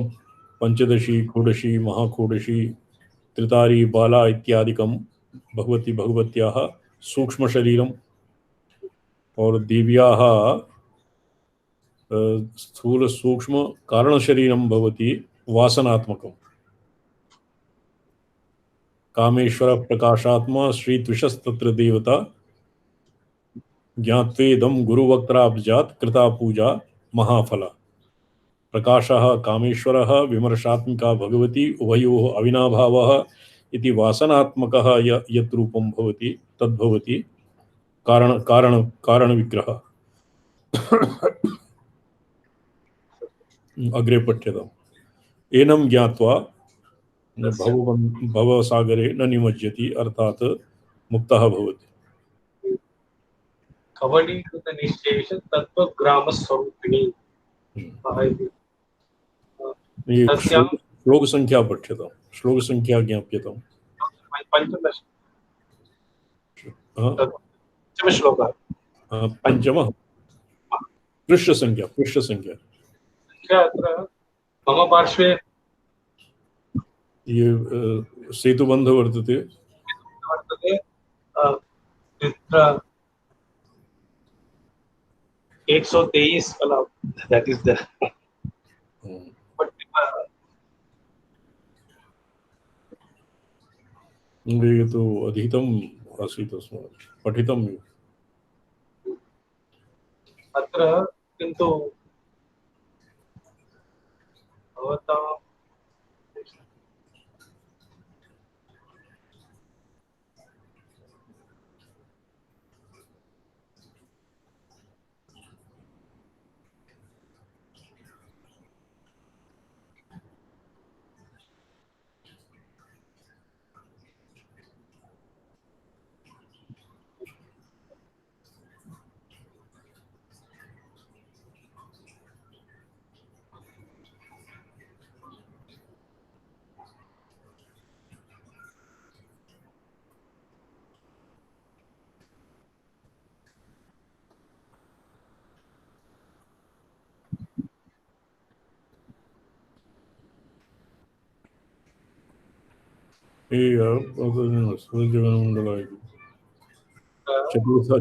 S1: पंचदशी षोडशी महाषोडशी त्रितारी बाला इत्यादिकं भगवत्याः सूक्ष्म शरीरम् और देव्याः स्थूल सूक्ष्म कारण शरीरं भवति वासनात्मकम्। कामेश्वर प्रकाशात्मा श्री त्रिशस्तत्र देवता ज्ञात्वेदं गुरुवक्त्राब्जात् कृता पूजा महाफला। प्रकाशः कामेश्वरः विमर्शात्मिका भगवती उभयोः अविनाभावः इति वासनात्मकः यत् रूपं भवति तद्भवति कारण विग्रह। अग्रे पठ्यताम्। एनं ज्ञात्वा भवसागरे न निमज्जति अर्थात मुक्तः भवति।
S2: कवलीकृत निश्चेष तत्त्वग्राम स्वरूपिणी
S1: श्लोक संख्या पठ्यताम्। श्लोक संख्या ज्ञाप्यताम्।
S2: पंचदश श्लोकः
S1: पंचमः पृष्ठ संख्या
S2: अत्र मम पार्श्वे
S1: ये सेतुबंध वर्तते
S2: 123 that is the
S1: ये तो अधीतम आसीत् अस्माभिः पठितम्
S2: अत्र किन्तु भवतां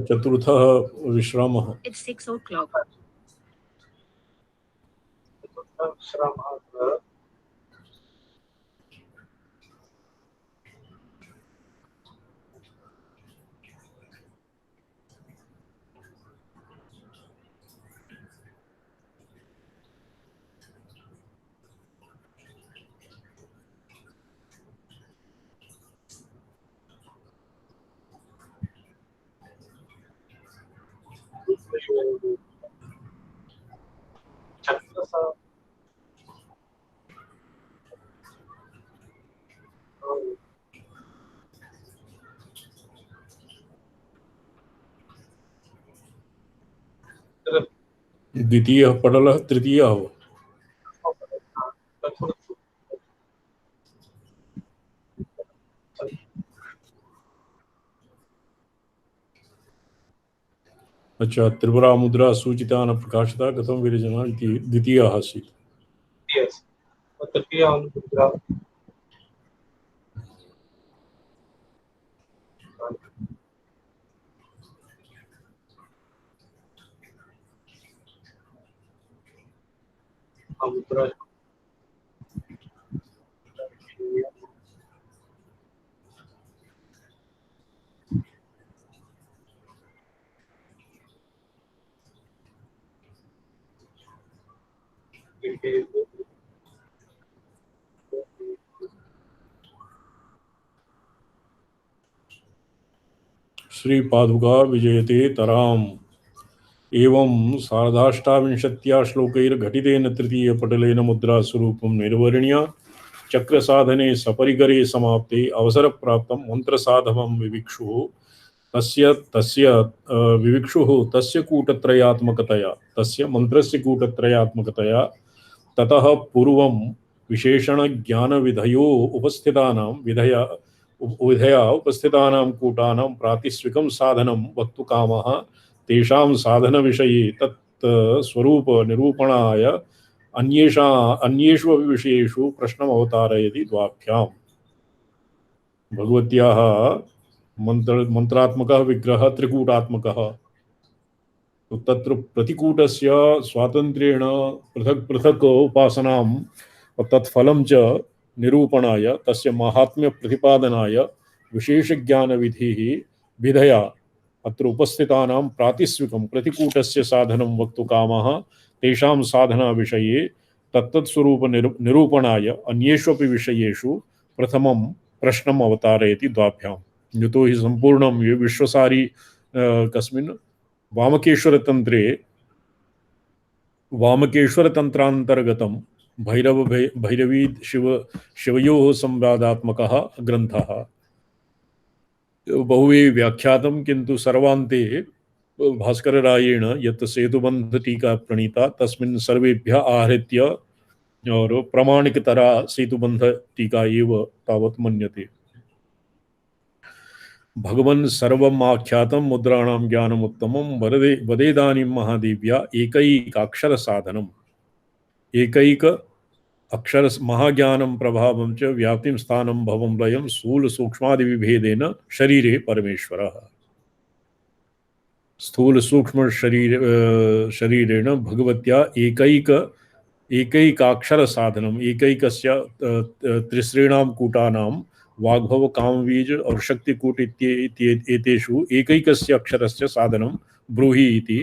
S1: चतुर्थः विश्रामः।
S4: It's 6 o'clock.
S2: विश्रामः
S1: द्वितीयः पटलः तृतीयः वा? अच्छा, त्रिपुरा मुद्रा सूचिता न प्रकाशिता कथं विरचना इति द्वितीयः आसीत्।
S2: तृतीया मुद्रा मुद्रा
S1: श्री पादुका विजयते तराम एवं सार्धाष्टाविंशत्या श्लोकैर्घटितेन तृतीयपटलेन मुद्रास्वरूपं निर्वर्ण्य चक्रसाधने सपरिकरे समाप्ते अवसरप्राप्तं मन्त्रसाधनं विविक्षुः तस्य तस्य विविक्षुः तस्य कूटत्रयात्मकतया तस्य मन्त्रस्य कूटत्रयात्मकतया ततः पूर्वं विशेषणज्ञानविधयो उपस्थितानां विधया उपस्थितानां कूटानां प्रातिस्विकं साधनं वक्तुकामः तेषां साधनविषये तत् स्वरूप निरूपणाय अन्येषु अपि विषयेषु प्रश्नम् अवतारयति द्वाभ्याम्। भगवत्याः मंत्रात्मकः विग्रहः त्रिकूटात्मकः। तो तत्र प्रतिकूटस्य स्वातन्त्र्येण पृथक् पृथक् उपासनां तत्फलं च निरूपणाय तस्य माहात्म्य प्रतिपादनाय विशेषज्ञानविधिः विधया अत्र उपस्थितानां प्रातिस्विकं प्रतिकूटस्य साधनं वक्तुकामः तेषां साधना विषये तत्तत्स्वरूप निरूपणाय अन्येष्वपि विषयेषु प्रथमं प्रश्नम् अवतारयति द्वाभ्याम्। यतो हि सम्पूर्णं विश्वसारी कस्मिन् वामकेश्वरतन्त्रे वामकेश्वरतन्त्रान्तर्गतं भैरवी शिवयोः संवादात्मकः ग्रन्थः बहुवे व्याख्यातं, किन्तु सर्वान्ते भास्कररायेण यत् सेतुबन्धटीका प्रणीता तस्मिन् सर्वेभ्यः आहृत्य और प्रामाणिकतरा सेतुबन्धटीका एव तावत् मन्यते। भगवन् सर्वम् आख्यातं मुद्राणां ज्ञानमुत्तमं वदेदानीं महादेव्या एकैकाक्षर साधनम् एकैक अक्षर महाज्ञानं प्रभावं च व्याप्तिं स्थानं भवं लयं स्थूल सूक्ष्मादि विभेदेन शरीरे परमेश्वरः। स्थूल सूक्ष्म शरीरेण भगवत्या एकैकाक्षर साधनम् एकैकस्य त्रिसॄणां कूटानां वाग्भव कामबीज और शक्तिकूट इत्येतेषु एकैकस्य अक्षरस्य साधनं ब्रूहि इति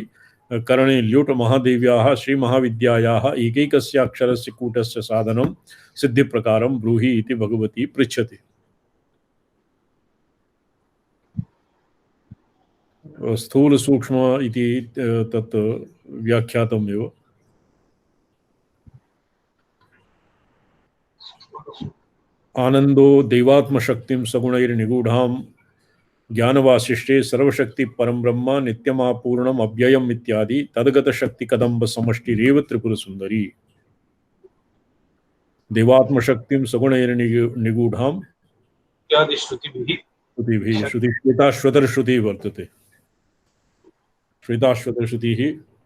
S1: करणे ल्यूट महादेव्याः श्रीमहाविद्यायाः एकैकस्य अक्षरस्य कूटस्य साधनं सिद्धिप्रकारं ब्रूहि इति भगवती पृच्छति। स्थूल सूक्ष्म इति तत् व्याख्यातमेव। आनंदो देवात्मशक्तिं सगुणैर्निगूढ़ां ज्ञानवासिष्ठे सर्वशक्ति परम ब्रह्म नित्यमापूर्णम अव्ययम इत्यादि तदगत शक्ति कदम्ब समष्टिरेव त्रिपुर सुंदरी। देवात्मशक्तिं सगुणैर्निगूढ़ां
S2: इत्यादि श्रुतिभिः
S1: श्वेताश्वतरश्रुति वर्तते। श्वेताश्वतरश्रुतिः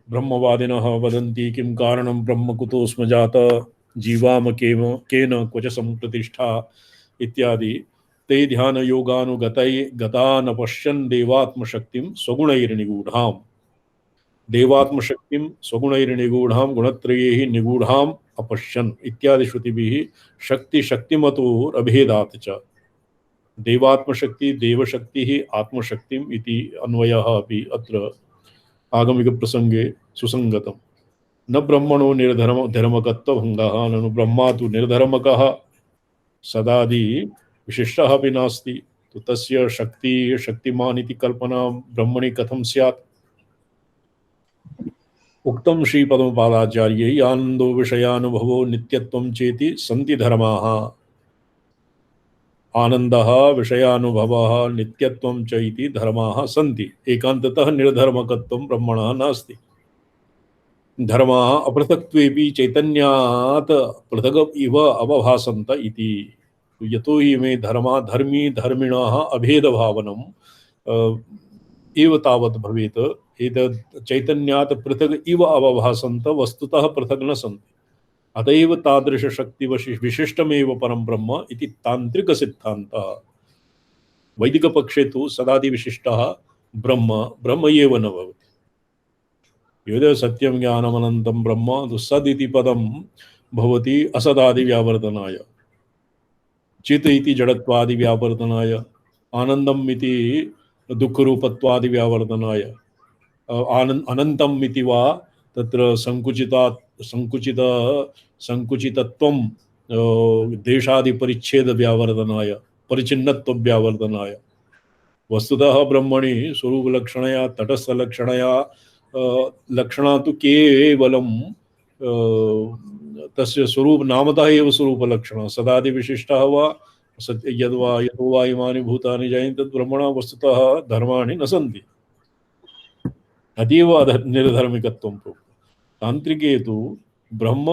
S1: ब्रह्मवादिनः वदन्ति किं कारणं ब्रह्म कुतोऽस्म जात जीवाम केन क्वच संप्रतिष्ठा इत्यादि। ते ध्यान योगानुगतै गता न पश्यन् देवात्मशक्तिं स्वगुणैर्निगूढ़ां देवात्मशक्तिं स्वगुणैर्निगूढ़ां गुणत्रयैः निगूढ़ां अपश्यन् इत्यादि श्रुतिभिः शक्ति शक्तिमतोरभेदात् च देवात्मशक्ति देवशक्तिः आत्मशक्तिम् इति अन्वयः अपि अत्र आगमिक प्रसंगे सुसंगतम्। न ब्रह्मणो निर्धर्मकत्वभङ्गः ननु ब्रह्मा तु निर्धर्मकः सदादि विशिष्टः अपि नास्ति। तो तस्य शक्तिमान् इति कल्पना ब्रह्मणि कथं स्यात्। उक्तं श्रीपद्मपादाचार्यै आनन्दो विषयानुभवो नित्यत्वं चेति सन्ति धर्माः। आनन्दः विषयानुभवः नित्यत्वं च इति धर्माः सन्ति। एकान्ततः निर्धर्मकत्वं ब्रह्मणः नास्ति। धर्मा अपृथक्त्वेपि चैतन्यात् पृथग इव अवभासन्त इति। यतो हि मे धर्मा धर्मी धर्मिणः अभेदभावनम् एव तावत् भवेत्। एतत् चैतन्यात् पृथग् इव अवभासन्त वस्तुतः पृथग् न सन्ति। अतएव तादृश शक्ति विशिष्टमेव परं ब्रह्म इति तांत्रिक सिद्धान्तः। वैदिक पक्षे तु सदादि विशिष्टः ब्रह्म ब्रह्म एव न भवति। यद् सत्यं ज्ञानमनन्तं ब्रह्म तु सद् इति पदं भवति असदादि व्यावर्तनाय, चित् इति जडत्वादि व्यावर्तनाय, आनन्दम् इति दुःखरूपत्वादि व्यावर्तनाय, अनन्तम् इति वा तत्र संकुचितत्वं देशादि परिच्छेद व्यावर्तनाय, परिचिन्नत्व व्यावर्तनाय। वस्तुतः ब्रह्मणि स्वरूप लक्षणया तटस्थ लक्षणया लक्षणा तु केवलं तस्य स्वरूप नामतः एव स्वरूप लक्षण सदादि विशिष्टः वा सत्य यद्वा यतो वा इमानि भूतानि जायन्ते तद् ब्रह्मणा वस्तुतः धर्माणि न सन्ति। अतीव निर्धर्मिकत्वं प्रोक्तं। तांत्रिके तु ब्रह्म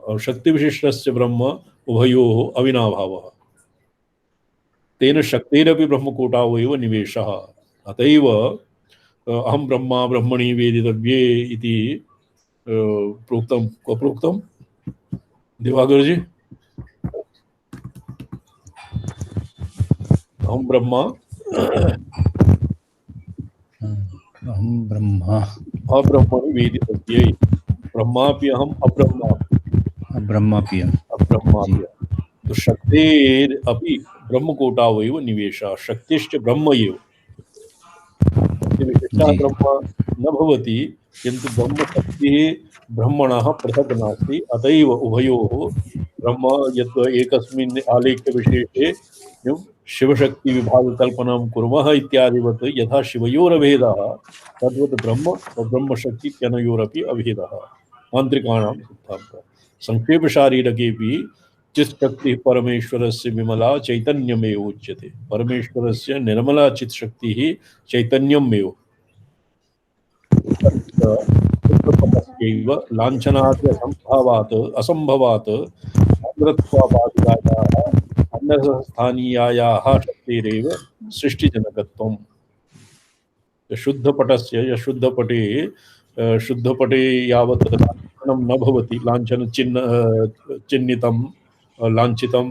S1: और शक्ति विशिष्टस्य ब्रह्म उभयोः अविनाभावः। तेन शक्तिरपि ब्रह्मकूटावो एव निवेशः। अतएव अहं ब्रह्मा ब्रह्मणि वेदितव्ये इति प्रोक्तं। को प्रोक्तं दिवाकर जी? अहं ब्रह्मा
S3: अहम ब्रह्मा
S1: अब्रह्मणि वेदितव्ये। ब्रह्मापि अहम्
S3: ब्रह्मापि
S1: अब्रह्मापि। तो शक्तेरपि ब्रह्मकूटावो एव निवेशः। शक्तिश्च ब्रह्म एव। शक्तिविशिष्टः ब्रह्म न भवति, किन्तु ब्रह्मशक्तिः ब्रह्मणः पृथक् नास्ति। अतएव उभयोः ब्रह्म यत् एकस्मिन् आलेख्यविशेषे शिवशक्तिविभागकल्पनां कुर्मः इत्यादिवत् यथा शिवयोरभेदः तद्वत् ब्रह्म ब्रह्मशक्ति इत्यनयोरपि अभेदः तान्त्रिकाणां सिद्धान्तः। संक्षेपशारीरकेऽपि चित्शक्तिः परमेश्वरस्य विमला चैतन्यमेव उच्यते। परमेश्वरस्य निर्मला चित्शक्तिः चैतन्यमेव। लाञ्छनात् असम्भवात् आन्द्रत्वापादिकायाः अन्नस्थानीयायाः शक्तिरेव सृष्टिजनकत्वम्। शुद्धपटस्य शुद्धपटे यावत् लाञ्छनं न भवति, लाञ्छन चिह्नितं लाञ्छितं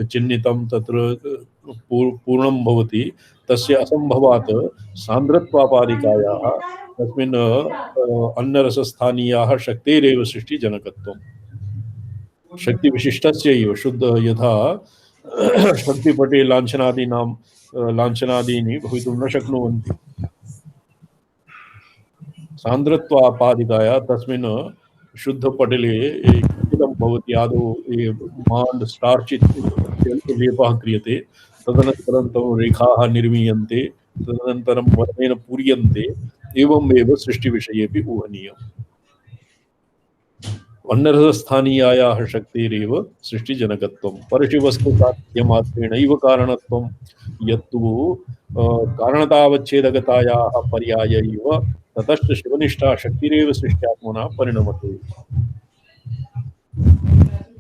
S1: चिह्नितं तत्र पूर्णं भवति, तस्य असम्भवात् सान्द्रत्वापादिकायाः तस्मिन् अन्नरसस्थानीयाः शक्तिरेव सृष्टिजनकत्वम्। शक्तिविशिष्टस्य एव शुद्ध यथा शक्तिपटे लाञ्छनादीनि भवितुं न शक्नुवन्ति। सान्द्रत्वापादिकाया तस्मिन् शुद्धपटले किलं भवति, आदौ माण्ड् स्टार्च् लेपः क्रियते, तदनन्तरं तौ रेखाः निर्मीयन्ते, तदनन्तरं वर्णेन पूर्यन्ते। एवमेव सृष्टिविषयेपि ऊहनीयम्। अन्नरसस्थानीयायाः शक्तिरेव सृष्टिजनकत्वं। परशिवस्तुसाध्यमात्रेणैव कारणत्वं यत्तु कारणतावच्छेदकतायाः पर्याय इव ततश्च शिवनिष्ठा शक्तिरेव सृष्ट्यात्मना परिणमते।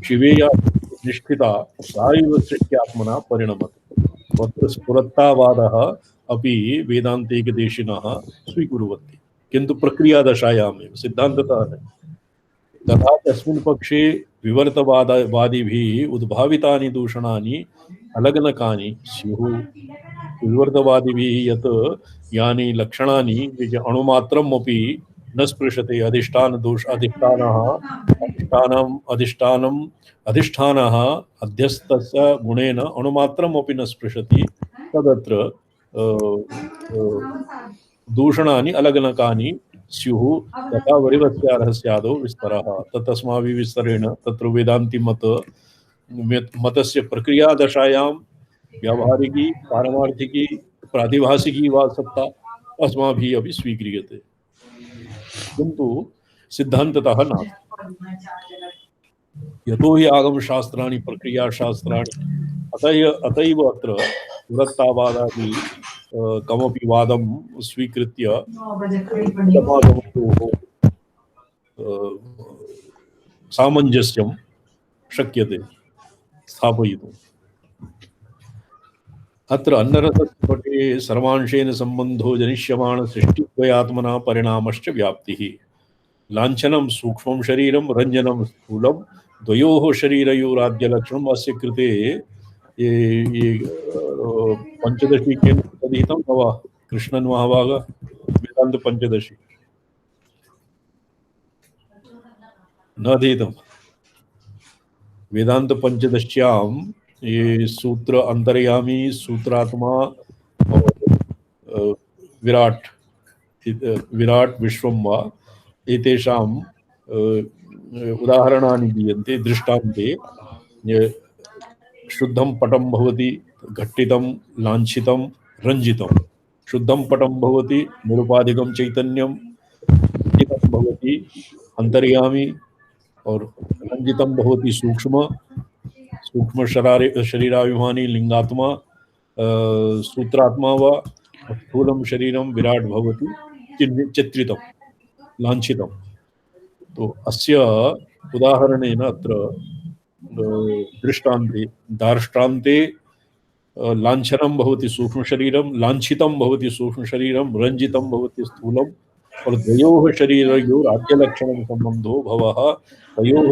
S1: शिवेया निष्ठिता सा एव सृष्ट्यात्मना परिणमते। तत्र स्फुरत्तावादः अपि वेदान्तिकदेशिनः स्वीकुर्वन्ति, किन्तु प्रक्रियादशायामेव, सिद्धान्ततः न। तथा तस्मिन् पक्षे विवर्तवादिभिः उद्भावितानि दूषणानि अलगनकानि स्युः। विवर्तवादिभिः यत् यानि लक्षणानि अणुमात्रम् अपि न स्पृशते, अधिष्ठानः अध्यस्तस्य गुणेन अणुमात्रम् अपि न स्पृशति, तदत्र दूषणानि अलगनकानि स्युः। तथा वरिवस्यार्हस्यादौ विस्तरः। तस्माभिः विस्तरेण तत्र वेदान्ति मतस्य प्रक्रियादशायां व्यावहारिकी पारमार्थिकी प्रातिभासिकी वा सत्ता अस्माभिः अपि स्वीक्रियते, किन्तु सिद्धान्ततः नास्ति। यतो हि आगमशास्त्राणि प्रक्रियाशास्त्राणि अतएव अत्र पुरत्तावादादि कमपि वादं स्वीकृत्य सामञ्जस्यं शक्यते स्थापयितुम्। अत्र अन्नरसस्य पटे सर्वांशेन सम्बन्धो जनिष्यमाण सृष्टिद्वयात्मना परिणामश्च व्याप्तिः। लाञ्छनं सूक्ष्मं शरीरं, रञ्जनं स्थूलं, द्वयोः शरीरयोराद्यलक्षणम्। अस्य कृते ये पञ्चदशी केन अधीतं न वा कृष्णन् महाभाग वेदान्त पञ्चदशी न अधीतं। वेदांत पंचदश्याम ये सूत्र अंतर्यामी, सूत्रात्मा और विराट विराट विश्वं वा एतेषाम् उदाहरणानि दीयन्ते। दृष्टान्ते शुद्धं पटं भवति, घट्टितं, लाञ्छितं, रञ्जितं। शुद्धं पटं भवति निरुपाधिकं चैतन्यं, घट्टितं भवति अंतर्यामी और रंजितम भवति सूक्ष्म शरीराभिमानी लिंगात्मा, सूत्रात्मा व स्थूलं शरीरं विराट भवति चित्रितं लाञ्छितं। तो अस्य उदाहरणेन अत्र दृष्टान्ते दार्ष्टान्ते लाञ्छनं भवति सूक्ष्मशरीरं, लाञ्छितं भवति सूक्ष्मशरीरं, रञ्जितं भवति स्थूलं, और द्वयोः शरीरयोः आद्यलक्षणं सम्बन्धो भवः तयोः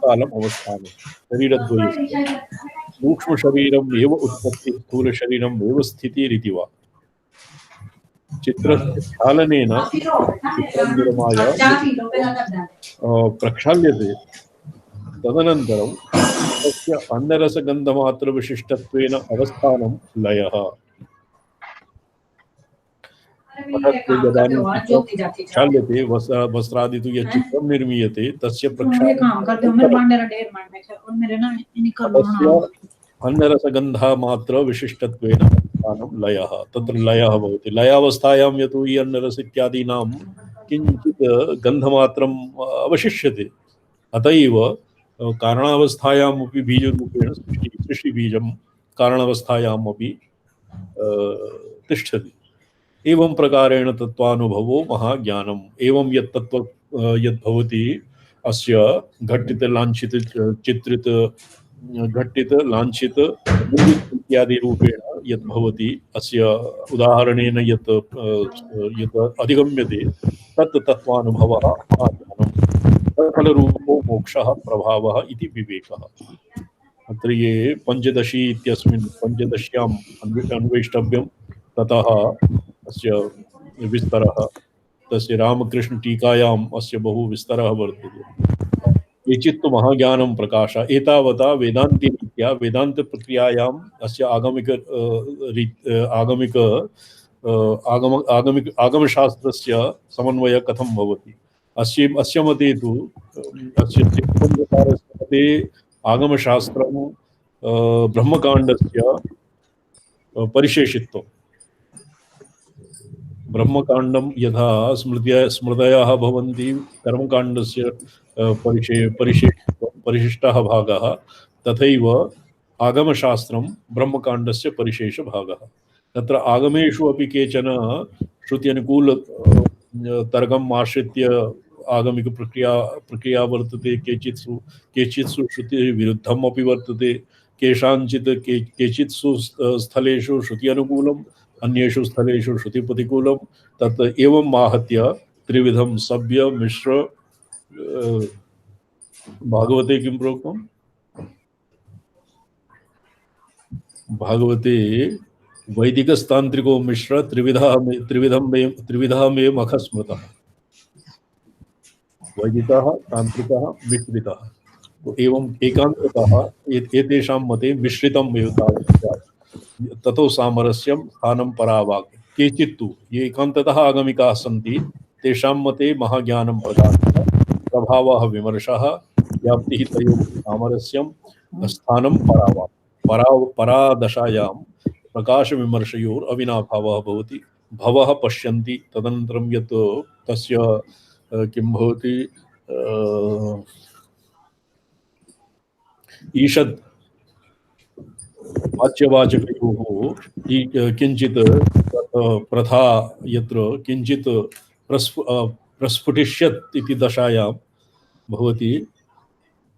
S1: कालम् अवस्थानं शरीरद्वयस्य सूक्ष्मशरीरम् एव उत्पत्तिः, स्थूलशरीरम् एव स्थितिरिति वा। चित्रस्य ख्यालनेन चित्रनिर्माय प्रक्षाल्यते, तदनन्तरं तस्य अन्नरसगन्धमात्रविशिष्टत्वेन अवस्थानं लयः। प्रक्षाल्यते वस्त्रादि तु यत् चित्रं निर्मीयते तस्य अन्नरसगन्धमात्रविशिष्टत्वेन अवस्थानं लयः। तत्र लयः भवति। लयावस्थायां यतोहि अन्नरस इत्यादीनां किञ्चित् गन्धमात्रम् अवशिष्यते, अत एव कारणावस्थायामपि बीजरूपेण सृष्टिबीजं कारणावस्थायामपि तिष्ठति। एवं प्रकारेण तत्त्वानुभवो महाज्ञानम्। एवं यत् तत्त्व यद्भवति अस्य घट्टित लाञ्छित चित्रित घट्टित लाञ्छित इत्यादि रूपेण यत् भवति, अस्य उदाहरणेन यत् अधिगम्यते तत् तत्त्वानुभवः महाज्ञानम्। फलरूपो मोक्षः प्रभावः इति विवेकः। अत्र ये पञ्चदशी इत्यस्मिन् पञ्चदश्याम् अन्वेष्टव्यं, ततः अस्य विस्तरः तस्य रामकृष्ण टीकायाम् अस्य बहु विस्तरः वर्तते। केचित् महाज्ञानं प्रकाश एतावता वेदान्तिरीत्या वेदान्तप्रक्रियायाम् अस्य आगमशास्त्रस्य समन्वयः कथं भवति। अस्य मते तु अस्य मते आगमशास्त्रं ब्रह्मकाण्डस्य परिशेषित्वम्। ब्रह्मकाण्डं यथा स्मृतयः भवन्ति कर्मकाण्डस्य परिशिष्टः भागः, तथैव आगमशास्त्रं ब्रह्मकाण्डस्य परिशेषभागः। तत्र आगमेषु अपि केचन श्रुत्यनुकूल तर्कम् आश्रित्य आगमिक प्रक्रिया वर्तते, केचित्सु श्रुतिविरुद्धम् अपि वर्तते, केचित्सु स्थलेषु श्रुति अनुकूलम्, अन्येषु स्थलेषु श्रुतिप्रतिकूलं। तत् एवं आहत्य त्रिविधं सभ्य मिश्र भागवते किं प्रोक्तं, भागवते वैदिकस्तान्त्रिको मिश्र त्रिविधः मे मखः स्मृतः। वैदिकः तान्त्रिकः मिश्रितः। तो एवं एकान्ततः एतेषां मते मिश्रितम् एव तावत् ततो सामरस्यं स्थानं परावाक्। केचित्तु ये एकान्ततः आगमिकाः सन्ति तेषां मते महाज्ञानं प्रभावः विमर्शः, व्याप्तिः तयोः सामरस्यं स्थानं परावाक्। परादशायां प्रकाशविमर्शयोर् अविनाभावः भवति। भवः पश्यन्ति, तदनन्तरं यत् तस्य किं भवति ईषद् वाच्यवाचकयोः किञ्चित् प्रथा यत्र किञ्चित् प्रस्फुटिष्यत् इति दशायां भवति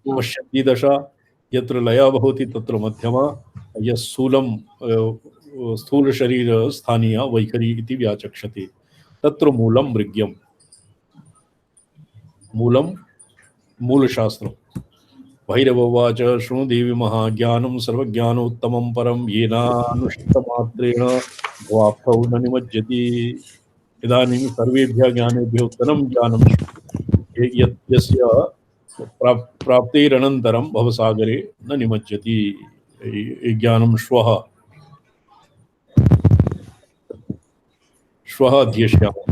S1: पश्यन्ति दशा, यत्र लयः भवति तत्र मध्यमा, यः स्थूल शरीर स्थानीया वैखरी इति व्याचक्षते, तत्र मूलं मृग्यम्। मूलं मूलशास्त्रम्। भैरवोवाच शृणु देवी महाज्ञानं सर्वज्ञानोत्तमं परं येनानुष्ठितमात्रेण भवाप्तौ न निमज्जति। इदानीं सर्वेभ्यः ज्ञानेभ्यो उत्तमं ज्ञानं यस्य प्राप्तेरनन्तरं भवसागरे न निमज्जति। ज्ञानं श्वः अध्येष्यामः।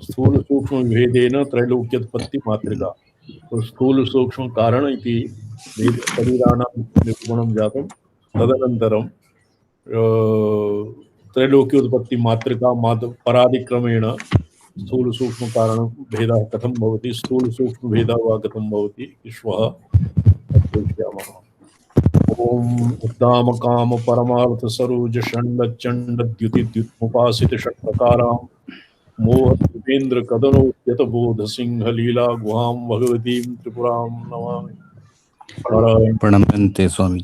S1: स्थूल सूक्ष्म विभेदेन त्रैलोक्योत्पत्ति मातृका। तो स्थूल सूक्ष्म कारण इति शरीराणां निरूपणं जातं, तदनन्तरं त्रैलोक्योत्पत्ति मातृका परादिक्रमेण स्थूल सूक्ष्म कारण भेदः कथं भवति, स्थूल सूक्ष्म भेदः वा कथं भवति श्वः पश्यामः। ओम उद्दाम काम परमार्थ सरोज षण्ड चंड द्युति द्युतमुपासित षट्प्रकारां मोह दीपेन्द्र कदनोद्यत बोध सिंह लीला गुहां भगवतीं त्रिपुरां नमामि।
S3: प्रणम्यन्ते स्वामी।